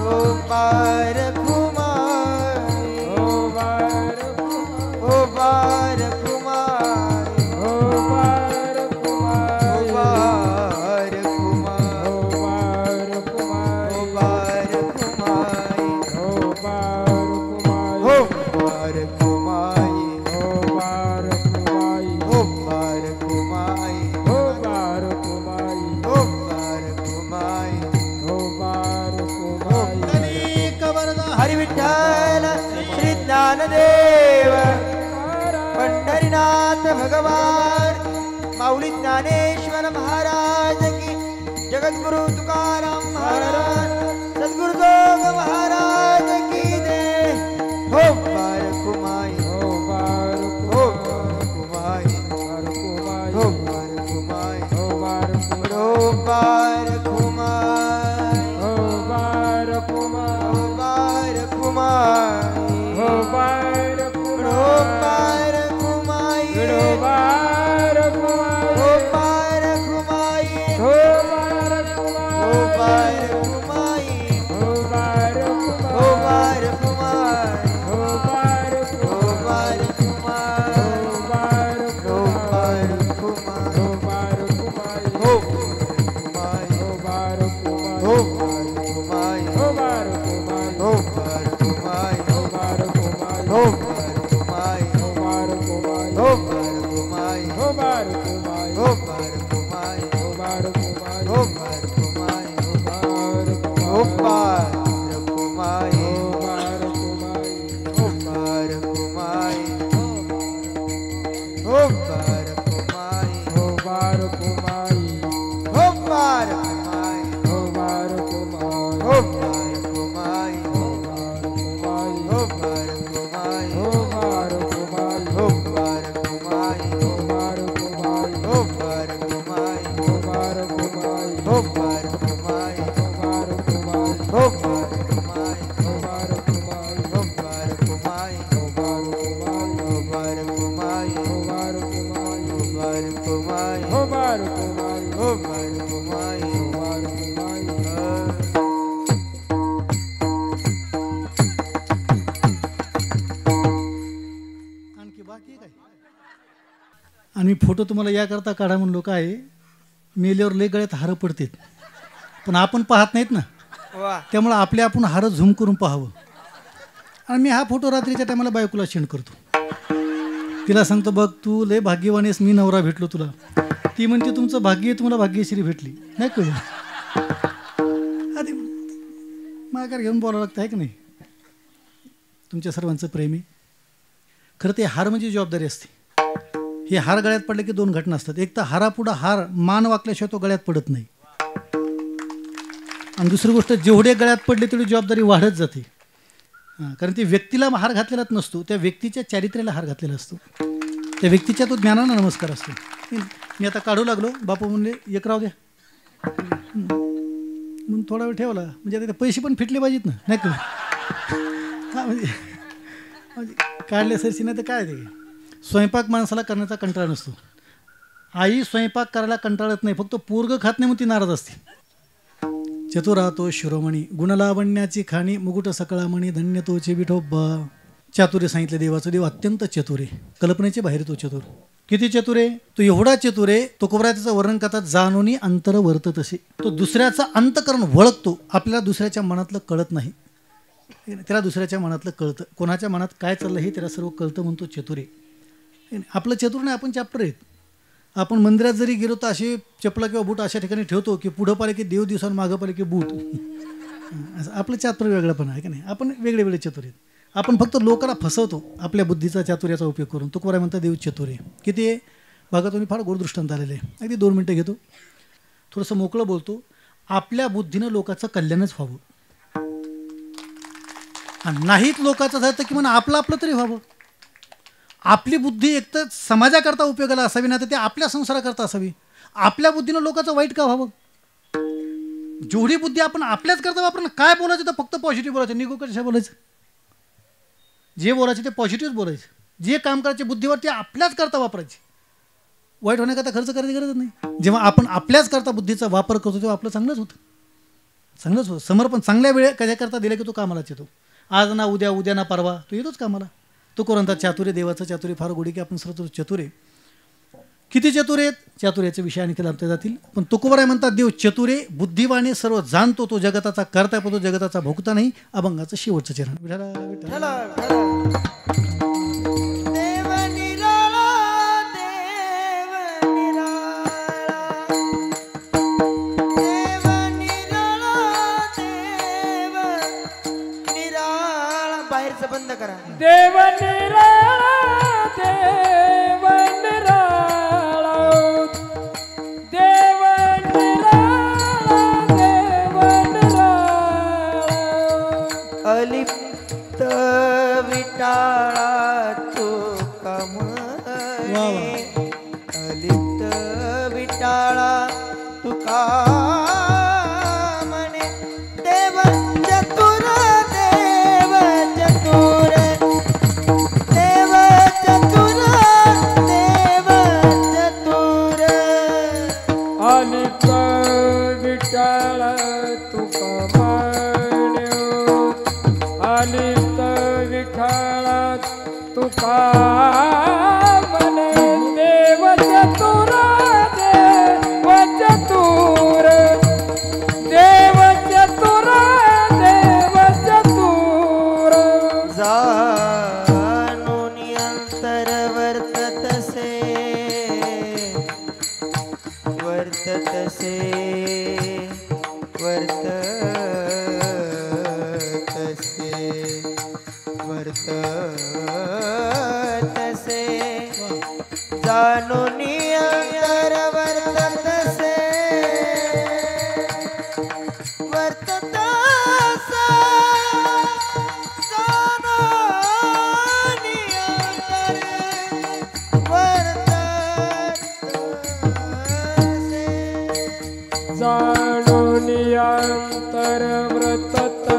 हो पार कुमारी, हो पार कुमाई, हो पार कुमारी, हो पार कुमाई, हो पार कुमारी, हो पार कुमाई, हो पार कुमारी, हो पार कुमाई, हो पार कुमारी, हो पार कुमाई, हो पार कुमारी, हो पार कुमाई, हो पार कुमारी. हो पार कुमाई. अनेक वरदा हरी विठ्ठल श्री ज्ञानदेव पंढरीनाथ. पंढरीनाथ भगवान माऊली ज्ञानेश्वर महाराज की जगद्गुरु तुकाराम महाराज सद्गुरु जोग महाराज की जय हो बारकुमाई हो बार हो बारकुमाई कुमाई हो बारकुमाई हो बार हो बारकुमाई हो बार कुमाई हो बारकुमाई हो बार हो कुमाई बारकुमाई हो बार कुमाई हो हो बार कुमाई बारकुमाई हो बार हो कुमाई बारकुमाई हो बार हो कुमाई बारकुमाई हो हो बार कुमाई बारकुमाई हो हो बार बारकुमाई कुमाई हो बार कुमाई हो हो बारकुमाई बार कुमाई हो बारकुमाई हो बार कुमाई हो बारकुमाई हो बार कुमाई हो बारकुमाई हो बार हो कुमाई बारकुमाई हो बार कुमाई हो बारकुमाई हो बार कुमाई हो बारकुमाई हो बार कुमाई हो बारकुमाई हो बार कुमाई हो बारकुमाई हो बार कुमाई हो बारकुमाई हो बार कुमाई हो बारकुमाई हो बार कुमाई हो बारकुमाई हो बार कुमाई हो बारकुमाई हो बार कुमाई हो बारकुमाई हो बार कुमाई हो बारकुमाई हो बार कुमाई हो बारकुमाई हो बार कुमाई हो बारकुमाई हो बार कुमाई आणखी बाकी काय आणि फोटो तुम्हाला याकरता काढा म्हणलो काय मेल्यावर लय गळ्यात हारं पडतात पण आपण पाहत नाहीत ना वा त्यामुळं आपले आपण हारं झूम करून पाहावं आणि मी हा फोटो रात्रीच्या टायमाला बायकोला सेंड करतो तिला सांगतो बघ तू लय भाग्यवान आहेस मी नवरा भेटलो तुला ती म्हणते तुमचं भाग्य आहे तुम्हाला भाग्यश्री भेटली नाही कळलं आधी माघार घेऊन बोलावं लागतं आहे की नाही तुमच्या सर्वांचं प्रेम आहे खरं ते हार म्हणजे जबाबदारी असते हे हार गळ्यात पडले की दोन घटना असतात एक तर हारापुढं हार मान वाकल्याशिवाय तो गळ्यात पडत नाही आणि दुसरी गोष्ट जेवढे गळ्यात पडले तेवढी जबाबदारी वाढत जाते कारण ती व्यक्तीला हार घातलेलाच नसतो त्या व्यक्तीच्या चारित्र्याला हार घातलेला असतो त्या व्यक्तीच्या तो ज्ञानाला नमस्कार असतो मी आता काढू लागलो बापू म्हणले एक राव द्या म्हणून थोडा वेळ ठेवला म्हणजे आता ते पैसे पण फिटले पाहिजेत ना नाही का हां म्हणजे काढले सरशी नाही तर काय ते स्वयंपाक माणसाला करण्याचा कंटाळा नसतो आई स्वयंपाक करायला कंटाळत नाही फक्त पोरगं खात नाही म्हणून ती नाराज असते चतुरातो शिरोमणी गुणलावण्याची खाणी मुकुट सकळामणी धन्य तोचे विठोबा चातुर्य सांगितलं देवाचं देव अत्यंत चतुर आहे कल्पनेचे बाहेर तो चतुर किती चतुर आहे तो एवढा चतुर आहे तो कोबरा त्याचं वर्णन करतात जाणूनी अंतर वर्तत असे तो दुसऱ्याचा अंतकरण वळखतो आपल्याला दुसऱ्याच्या मनातलं कळत नाही त्याला दुसऱ्याच्या मनातलं कळतं कोणाच्या मनात काय चाललं हे त्याला सर्व कळतं म्हणतो चतुर आहे आपलं चतुर नाही आपण चॅप्टर आहेत आपण मंदिरात जरी गेलो तर असे चपला किंवा बूट अशा ठिकाणी ठेवतो की पुढं पाले की देव दिवसांनी मागं पाले की बूट असं आपलं चातुर्य वेगळं पण आहे का नाही आपण वेगळे वेगळे चतुर आहेत आपण फक्त लोकांना फसवतो आपल्या बुद्धीचा चातुर्याचा उपयोग करून तो कोणा म्हणता देव चतुर आहे किती आहे बघा तुम्ही फार गोड दृष्टांत आलेलं आहे अगदी 2 मिनटं घेतो थोडंसं मोकळं बोलतो आपल्या बुद्धीनं लोकांचं कल्याणच व्हावं आणि नाहीत लोकांचं झालं तर किमान आपलं तरी व्हावं आपली बुद्धी एकतर समाजाकरता उपयोगाला असावी ना तर ते आपल्या संसाराकरता असावी आपल्या बुद्धीनं लोकांचं वाईट का व्हावं जेवढी बुद्धी आपण आपल्याच करता वापरणं काय बोलायचं तर फक्त पॉझिटिव्ह बोलायचं निगो कशा बोलायचं जे बोलायचे ते पॉझिटिव्ह बोलायचं जे काम करायचे बुद्धीवर ते आपल्याच करता वापरायचे वाईट होण्याकरता खर्च करायची गरज नाही जेव्हा आपण आपल्याच करता बुद्धीचा वापर करतो तेव्हा आपलं चांगलंच होतं समर्पण चांगल्या वेळे कशाकरता दिलं की तो कामालाच येतो आज ना उद्या उद्या ना परवा तो येतोच कामाला तो कोणता चातुर्य देवाचं चातुर्य फार गोडी की आपण सर्व चतुर आहे किती चतुर आहेत चातुर्याचे विषय आणि लाभते जातील पण तुकोबराय म्हणतात देव चतुरे बुद्धिवाने सर्व जाणतो तो जगताचा करता पण तो जगताचा भोगता नाही अभंगाचं शेवटचं चरण विठाला देव निराळा देव निराळा देव निराळा देव निराळा बाहेरचं बंद करा देव निराळा देव अलिप्त विटाळा तुका म्हणे अलिप्त विटाळा तुका म्हणे देव चतुर देव चतुर देव चतुर देव चतुर अलिप्त विठ्ठल तुका म्हण्यो अलिप्त विठ्ठल तुका म्हणे देव चतुर देव चतुर देव चतुर देव चतुर जाणून अंतर वर्ततसे वर्ततसे वर्ततसे वर्ततसे जाणून अंतर वर्ततसे वर्ततसे जाणून अंतर वर्ततसे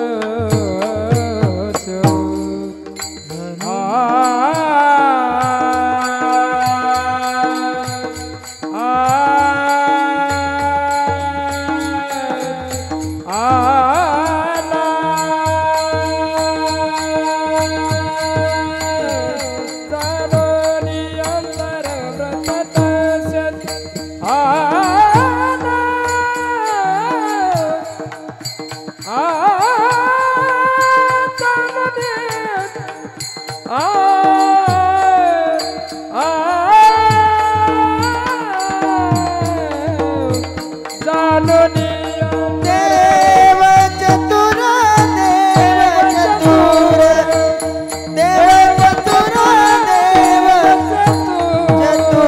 देव चतुर देव चतुर देव चतुर देव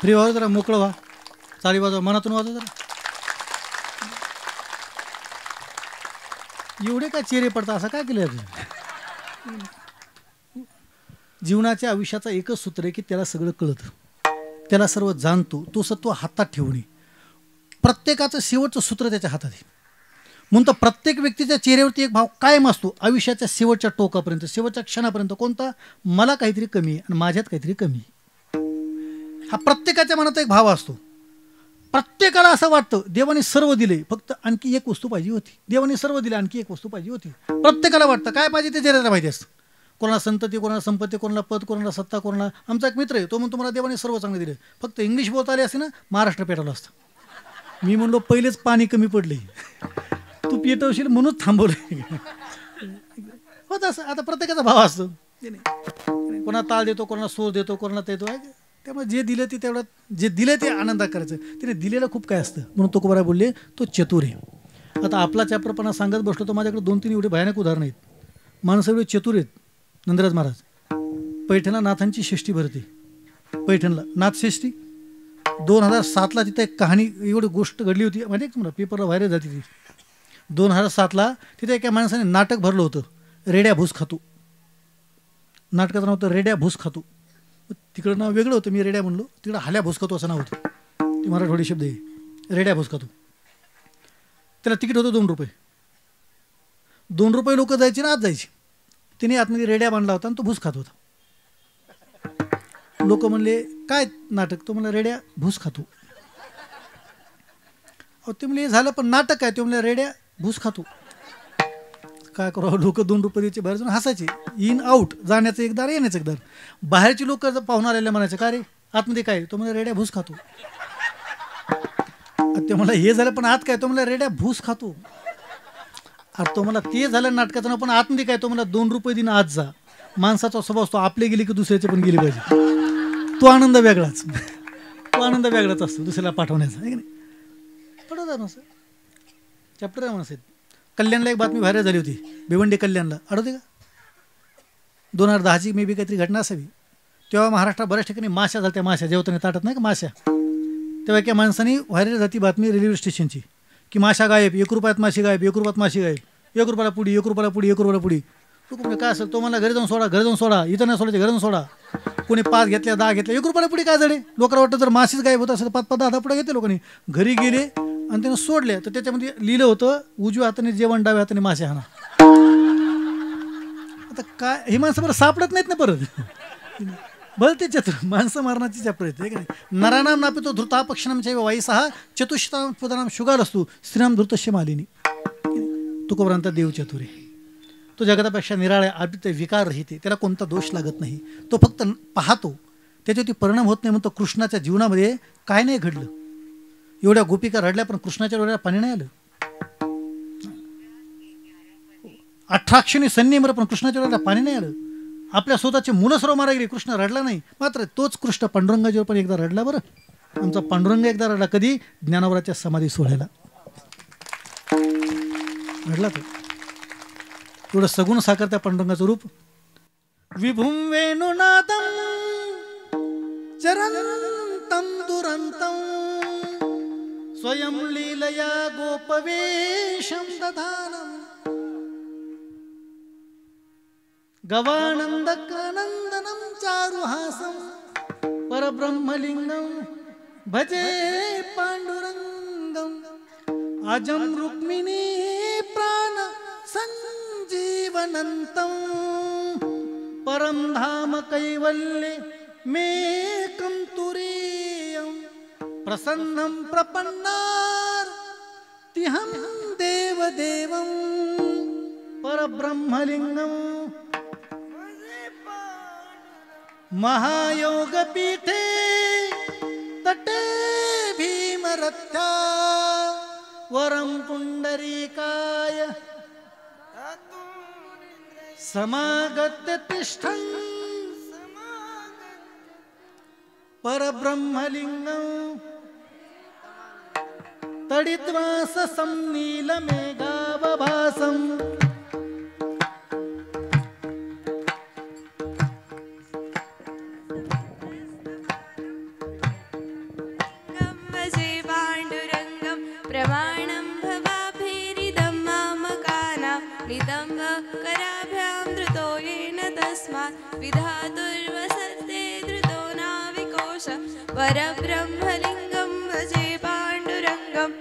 फ्री व्हा जरा मोकळं व्हा चाली वाजवा मनातून वाजवा जरा एवढे काय चेहरे पडतात असं काय केलं जीवनाच्या आयुष्याचा एकच सूत्र आहे की त्याला सगळं कळतं त्याला सर्व जाणतो तो सत्व हातात ठेवणे प्रत्येकाचं शेवटचं सूत्र त्याच्या हातात आहे म्हणून तर प्रत्येक व्यक्तीच्या चेहऱ्यावरती एक भाव कायम असतो आयुष्याच्या शेवटच्या टोकापर्यंत शेवटच्या क्षणापर्यंत कोणता मला काहीतरी कमी आहे आणि माझ्यात काहीतरी कमी आहे हा प्रत्येकाच्या मनात एक भाव असतो प्रत्येकाला असं वाटतं देवाने सर्व दिले फक्त आणखी एक वस्तू पाहिजे होती देवाने सर्व दिले आणखी एक वस्तू पाहिजे होती प्रत्येकाला वाटतं काय पाहिजे ते जरा माहिती असतं कोणाला संतती कोणाला संपत्ती कोणाला पद कोणाला सत्ता कोणाला आमचा एक मित्र आहे तो म्हणतो मला देवाने सर्व चांगले दिले फक्त इंग्लिश बोलता आले असते ना महाराष्ट्र पेटवलं असतं मी म्हणलो पहिलेच पाणी कमी पडले तू पेटवशील म्हणून थांबवलं होत असं आता प्रत्येकाचा भाव असतो कोणाला ताळ देतो कोणाला सूर देतो कोणाला देतो त्यामुळे जे दिलं ते तेवढं जे दिलं ते आनंदात करायचं तिने दिलेलं खूप काय असतं म्हणून तुकोबाराय बोलले तो चतुर आहे आता आपला चॅप्रपणा सांगत बसलो तर माझ्याकडे 2-3 एवढे भयानक उदाहरणं आहेत माणसं एवढे चतुर आहेत नंदराज महाराज पैठणला नाथांची षष्ठी भरते पैठणला नाथषष्ठी 2007ला तिथे एक कहाणी एवढी गोष्ट घडली होती म्हणजे तुम्हाला पेपरला व्हायरल झाली ती 2007ला तिथे एका माणसाने नाटक भरलं होतं रेड्या भूस खातो नाटकाचं नाव होतं रेड्या भूस खातो तिकडं नाव वेगळं होतं मी रेड्या म्हणलो तिकडं हाल्या भूस खातो असं नाव होतं ते मराठवाडी शब्द आहे रेड्या भूस खातो त्याला तिकीट होतं 2 रुपये 2 रुपये लोक जायचे ना आत जायचे तिने आतमध्ये रेड्या बांधला होता आणि तो भूस खात होता लोक म्हणले काय नाटक तो म्हणला रेड्या भूस खातो अहो ते म्हणले झालं पण नाटक काय ते म्हणले रेड्या भूस खातो काय करावं लोक 2 रुपये द्यायचे बाहेर जाऊन हसायचे इन आउट जाण्याचं एकदार येण्याचं एकदार बाहेरची लोक पाहुणा आलेले म्हणायचे का रे आतमध्ये काय तो म्हणजे रेड्या भूस खातो ते मला हे झालं पण आत काय तो मला रेड्या भूस खातो अरे तो मला ते झालं नाटकाचं ना पण आतमध्ये काय तो मला 2 रुपये दिन आत जा माणसाचा स्वभाव असतो आपले गेले की दुसऱ्याचे पण गेले पाहिजे तो आनंद वेगळाच असतो दुसऱ्याला पाठवण्याचा आहे की नाही थोडं जाणं असं चॅप्टर आहे म्हणा कल्याणला एक बातमी व्हायरल झाली होती भिवंडी कल्याणला आठवते का 2010ची मे बी काहीतरी घटना असावी तेव्हा महाराष्ट्रात बऱ्याच ठिकाणी माश्या झाल्या, माश्या जेवताना ताटत नाही का माश्या. तेव्हा एका माणसाने व्हायरल जाती बातमी रेल्वे स्टेशनची की माशा गायब, 1 रुपयात माशी गायब, 1 रुपयात माशी गायब, 1 रुपयाला पुडी, 1 रुपयाला पुडी, 1 रुपयाला पुडी. काय असेल तो मला घरी जाऊन सोडा, घरी जाऊन सोडा, इथं नाही सोडायचे, घरी जाऊन सोडा. कोणी 5 घेतल्या, 10 घेतल्या, 1 रुपयाला पुडी काय झाले. लोकांना वाटतं जर माशीच गायब होत असेल तर 5-5, 10 पुढे घेतले लोकांनी. घरी गेले आणि त्यानं सोडल्या तर त्याच्यामध्ये लिहिलं होतं उजव्या हाताने जेवण, डाव्या हाताने मासे हाना. आता काय ही माणसं बरं सापडत नाहीत ना परत. बरं ते चतुर माणसं मारण्याची चप्र येते का नाही. नरानाम नापितो धृता पक्षिणांच्या वाईसहा चतुष्टाम पदानाम शुगाल असतो श्रीराम धृतस्य मालिनी. तुकोबरांता देव चतुर आहे. तो जगतापेक्षा निराळ्या आदित्य विकार रहिते, त्याला कोणता दोष लागत नाही. तो फक्त पाहतो, त्याच्यावरती परिणाम होत नाही. म्हणतो कृष्णाच्या जीवनामध्ये काय नाही घडलं. एवढ्या गोपिका रडल्या पण कृष्णाच्या डोळ्याला पाणी नाही आलं. 18 क्षणी सैन्य मर पण कृष्णाच्या डोळ्याला पाणी नाही आलं. आपल्या स्वतःचे मुलं सर्व मारा गेली, कृष्ण रडला नाही. मात्र तोच कृष्ण पांडुरंगाजीवर पण एकदा रडला. बरं आमचा पांडुरंग एकदा रडला, कधी ज्ञानोबराच्या समाधी सोहळ्याला रडला. तो एवढं सगुण साकार त्या पांडुरंगाचं रूप. विभुं वेणुनादं चरन्तं दुरन्तं स्वयं लीलया गोपवेशं दधानं गवानन्दकानन्दनं चारुहासं परब्रह्मलिङ्गं भजे पाण्डुरङ्गम् अजं रुक्मिणी प्राण संजीवनन्तं परं धाम कैवल्ये मेकं तुरीयं प्रसन्नं प्रपन्नार्तिहं देवदेवं परब्रह्मलिङ्गं महायोगपीठे तटे भीमरथ्या वरं पुण्डरीकाय समागत्य तिष्ठन् परब्रह्मलिङ्गं तडित्वा ससंनीलमेघावभासम् प्रमाणं भवाभिरिदं मामकानां निदं कराभ्यां धृतो येन तस्मात् विधातुर्वसते धृतो नाविकोश परब्रह्मलिङ्गं भजे पाण्डुरङ्गं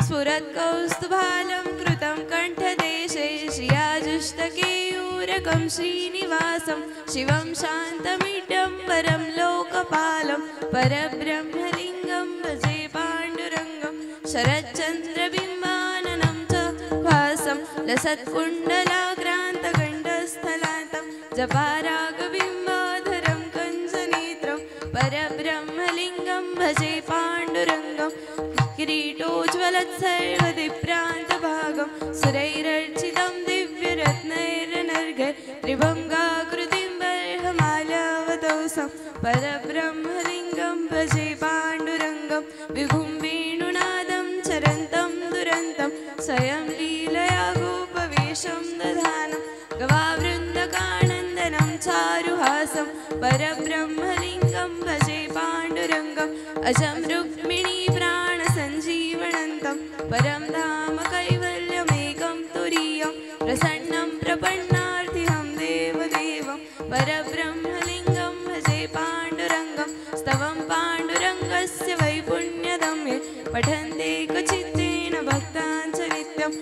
स्फुरत्कौस्तुभालं कृतं कण्ठदेशे श्रियाजुष्टकेयूरकं श्रीनिवासं शिवं शान्तमिडं परं लोकपालं परब्रह्मलिङ्गं भजे पाण्डुरङ्गं शरच्चन्द्रबिम्बाननं च भासं लसत्कुण्डलाक्रान्तगण्डस्थलान्तं जपारागबिम्बाधरं कञ्जनेत्रं परब्रह्मलिङ्गं भजे पाण्डुरङ्गं किरीटोज्ज्वलत्सर्वदिप्रान्तभागं सुरैरर्चितं दिव्यरत्नैरनर्घै त्रिभङ्गाकृतिं बर्हमाल्यावतंसं परब्रह्मलिङ्गं भजे पाण्डुरङ्गं विभुं वेणुनादं चरन्तं दुरन्तं स्वयं लीलया गोपवेशं दधानं गवावृन्दकानन्दनं चारुहासं परब्रह्मलिङ्गं भजे पाण्डुरङ्गम् अजं रुक्मिणी प्राणसञ्जीवनन्तं परं धाम कैवल्यमेकं तुरीयं प्रसन्नं प्रपन्नार्तिहं देवदेवं परब्रह्मलिङ्गं भजे पाण्डुरङ्गं स्तवं पाण्डुरङ्गस्य वैपुण्यदं ये पठन्ते क्वचित्तेन भक्तान् च नित्यं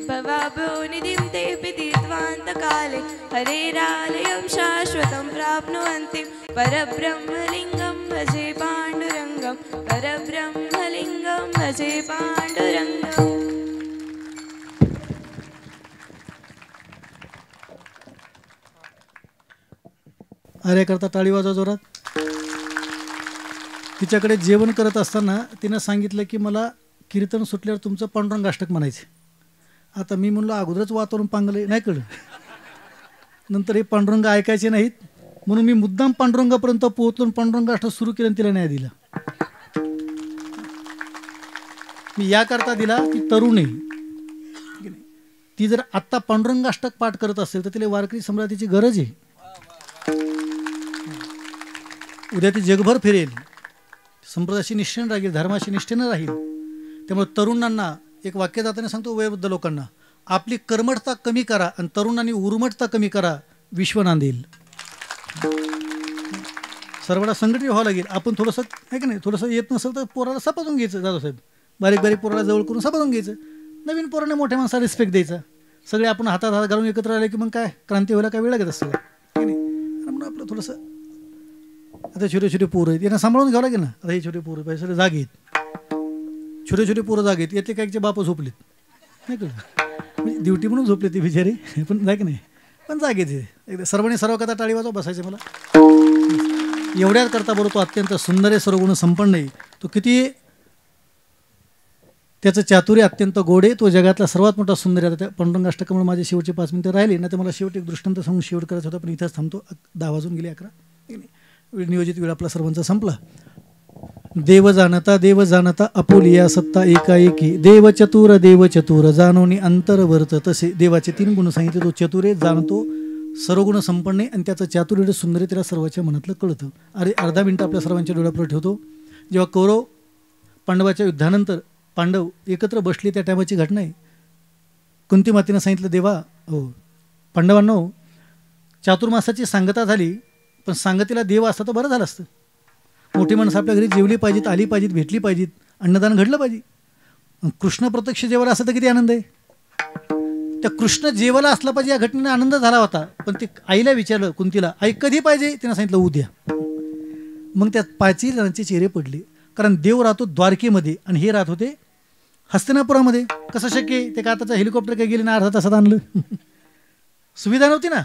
भवाभो निधिं तेऽपि तीर्त्वान्तकाले हरेरालयं शाश्वतं प्राप्नुवन्ति परब्रह्मलिङ्गं भजे पाण्डुरङ्गं परब्रह्मलिङ्गं भजे पाण्डुरङ्गम्. अरे करता टाळी वाजवा जोरात. तिच्याकडे जेवण करत असताना तिनं सांगितलं की मला कीर्तन सुटल्यावर तुमचं पांडुरंग अष्टक म्हणायचे. आता मी म्हणलो अगोदरच वातावरण पांगले नाही कळलं. नंतर हे पांडुरंग ऐकायचे नाहीत म्हणून मी मुद्दाम पांडुरंगापर्यंत पोहोचलो, पांडुरंग अष्टक सुरू केलं, तिला नाही दिला. मी याकरता दिला की तरुण आहे, ती जर आत्ता पांडुरंग अष्टक पाठ करत असेल तर तिला वारकरी सम्राटीची गरज आहे. उद्या ती जगभर फिरेल, संप्रदायाशी निष्ठेनं राहील, धर्माशी निष्ठेनं राहील. त्यामुळे तरुणांना एक वाक्य जाताना सांगतो, वयोवृद्ध लोकांना, आपली कर्मठता कमी करा आणि तरुणांनी उर्मटता कमी करा, विश्व नांदेल. सर्वांना संघटित व्हावं लागेल. आपण थोडंसं आहे की नाही, थोडंसं येत नसेल तर पोराला सपाजून घ्यायचं. जाधवसाहेब बारीक बारीक पोराला जवळ करून सपाजून घ्यायचं. नवीन पोराने मोठ्या माणसाला रिस्पेक्ट द्यायचा. सगळे आपण हातात हात घालून एकत्र आले की मग काय क्रांती व्हायला काय वेळ लागत असतं की नाही. म्हणून आपलं थोडंसं आता छोटे छोटे पोरं आहेत, यांना सांभाळून घ्यावं लागेल ना. आता हे छोटे पोरं पाहिजे सगळे जागे आहेत, छोटे छोटे पोरं जागे आहेत. यातले काहीचे बाप झोपलेत नाही कळलं, म्हणजे ड्युटी म्हणून झोपले ते बिचारे, पण जागे नाही पण जागे ते. एकदा सर्वांनी सर्व कथा टाळी वाजवा बसायचं. मला एवढ्याच करता बरोबर तो अत्यंत सुंदर आहे, सर्व गुण संपन्न आहे. तो किती त्याचं चातुर्य अत्यंत गोड आहे. तो जगातला सर्वात मोठा सुंदर आहे. आता त्या पांडुरंग अष्टकामुळे माझे शेवटचे 5 मिनिटं राहिले ना, तर मला शेवटी एक दृष्टांत सांगून शेवट करायचं होतं, पण इथंच थांबतो. 10 वाजून गेले 11. नियोजित वेळ आपला सर्वांचा संपला. देव जाणता अपुलिया सत्ता एकाएकी, देव चतुर जाणोनी अंतरवर्त. तसे देवाचे 3 गुण सांगितले. तो चतुरे जाणतो, सर्व गुण संपन्न आहे आणि त्याचं चातुर्य सुंदर आहे, त्याला सर्वांच्या मनातलं कळतं. अरे अर्धा मिनटं आपल्या सर्वांच्या डोळ्यापुढे ठेवतो. जेव्हा कौरव पांडवाच्या युद्धानंतर पांडव एकत्र बसले त्या टायमाची घटना आहे. कुंती मातेनं सांगितलं, देवा हो पांडवांनो, चातुर्मासाची सांगता झाली, पण सांगतीला देव असता तर बरं झालं असतं. मोठी माणसं आपल्या घरी जेवली पाहिजेत, आली पाहिजेत, भेटली पाहिजेत, अन्नदान घडलं पाहिजे. कृष्ण प्रत्यक्ष जेवायला असं तर किती आनंद आहे. त्या कृष्ण जेवायला असला पाहिजे या घटनेने आनंद झाला होता. पण ते आईला विचारलं, कुंतीला, आई कधी पाहिजे? तिनं सांगितलं उद्या. मग त्यात 5 जणांचे चेहरे पडले. कारण देव राहतो द्वारकेमध्ये आणि हे राहत होते हस्तिनापुरामध्ये. कसं शक्य आहे? ते का आताचं हेलिकॉप्टर काय गेले ना, अर्धा तासात आणलं. सुविधा नव्हती ना.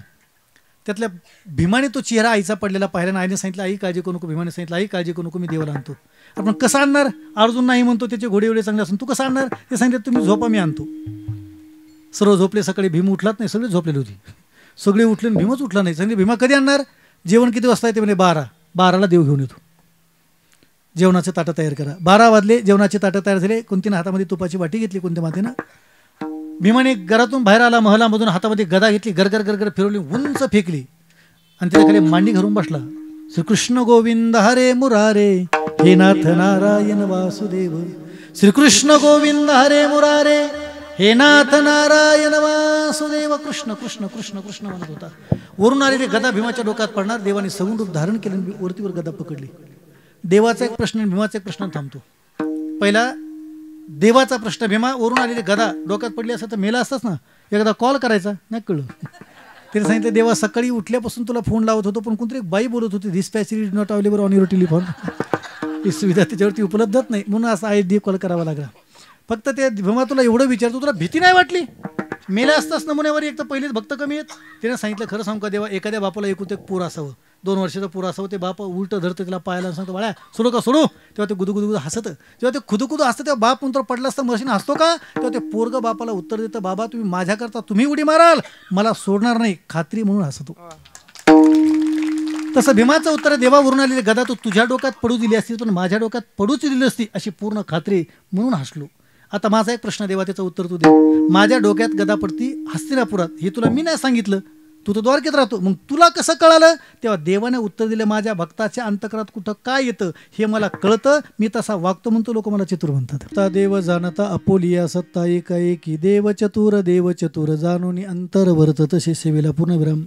त्यातल्या भीमाने तो चेहरा आईचा पडलेला पाहिला ना, आईने सांगितलं, आई काळजी करू नको. भीमाने सांगितलं, आई काळजी करू नको, मी देवाला आणतो. आपण कसं आणणार? अर्जुन नाही म्हणतो, त्याचे घोडे एवढे चांगले असून तू कसं आणणार? ते सांगितलं, तुम्ही झोपा, मी आणतो. सर्व झोपले. सकाळी भीम उठलाच नाही, सगळे झोपलेली होती. सगळे उठले, भीमच उठला नाही. सांगितले, भीमा कधी आणणार? जेवण किती वाजता येते? म्हणजे 12ला देव घेऊन येतो. जेवणाचे ताटं तयार करा. 12 वाजले, जेवणाचे ताटं तयार झाले. कुंतीनं हातामध्ये तुपाची वाटी घेतली. कुंती मातेनं भीमाने घरातून बाहेर आला, महलामधून हातामध्ये गदा घेतली, गरगर गरगर फिरवली, उंच फेकली आणि त्याच्या खाली मांडी घालून बसला. श्रीकृष्ण गोविंद हरे मुरारे, हे नाथ नारायण वासुदेव. श्रीकृष्ण गोविंद हरे मुरारे, हे नाथ नारायण वासुदेव. कृष्ण कृष्ण कृष्ण कृष्ण म्हणत होता. वरून आलेली गदा भीमाच्या डोक्यात पडणार. देवाने सगुण रूप धारण केलं, वरतीवर गदा पकडली. देवाचा एक प्रश्न, भीमाचा एक प्रश्न थांबतो. पहिला देवाचा प्रश्न, भीमा वरून आलेली गदा डोक्यात पडली असं तर मेला असताच ना, एकदा कॉल करायचा नाही. कळलं तिने सांगितलं, देवा सकाळी उठल्यापासून तुला फोन लावत होतो, पण कोणतरी एक बाई बोलत होती, this patch is not available on your telephone. ही सुविधा त्याच्यावरती उपलब्धच नाही, म्हणून असा ID कॉल करावा लागला. फक्त ते भीमा तुला एवढं विचारतो, तुला भीती नाही वाटली? मेल्या असताच नमुन्यावर एक तर पहिलेच भक्त कमी आहेत. तिने सांगितलं, खरं सांगू का देवा, एखाद्या बापाला एकूण एक पोर असावं, 2 वर्षाचं पोर असावं. ते बाप उलट धरतं त्याला पायाला, सांगतो, बाळा सोडू का सोडू? तेव्हा ते गुदुगुदू हसतं. जेव्हा ते खुदुखुदू हसतं तेव्हा बाप नंतर पडला असता मशीन हसतो का? तेव्हा ते पोरग बापाला उत्तर देतं, बाबा तुम्ही माझ्याकरता तुम्ही उडी माराल, मला सोडणार नाही, खात्री म्हणून हसतो. तसं भीमाचं उत्तर, देवावरून आलेली गदा तू तुझ्या डोक्यात पडू दिली असती, पण माझ्या डोक्यात पडूच दिली असती अशी पूर्ण खात्री म्हणून हसलो. आता माझा एक प्रश्न देवा, त्याचं उत्तर तू दे. माझ्या डोक्यात गदा पडती हस्तिनापुरात, हे तुला मी नाही सांगितलं, तू तर द्वारकेत राहतो, मग तुला कसं कळालं? तेव्हा देवाने उत्तर दिलं, माझ्या भक्ताच्या अंतकरात कुठं काय येतं हे मला कळतं, मी तसा वागतो म्हणतो, लोक मला चतुर म्हणतात. देव जाणता अपोलिया सत्ता एकाएकी, देव चतुर जाणून अंतरवर्त. तसे सेवेला पूर्णविराम.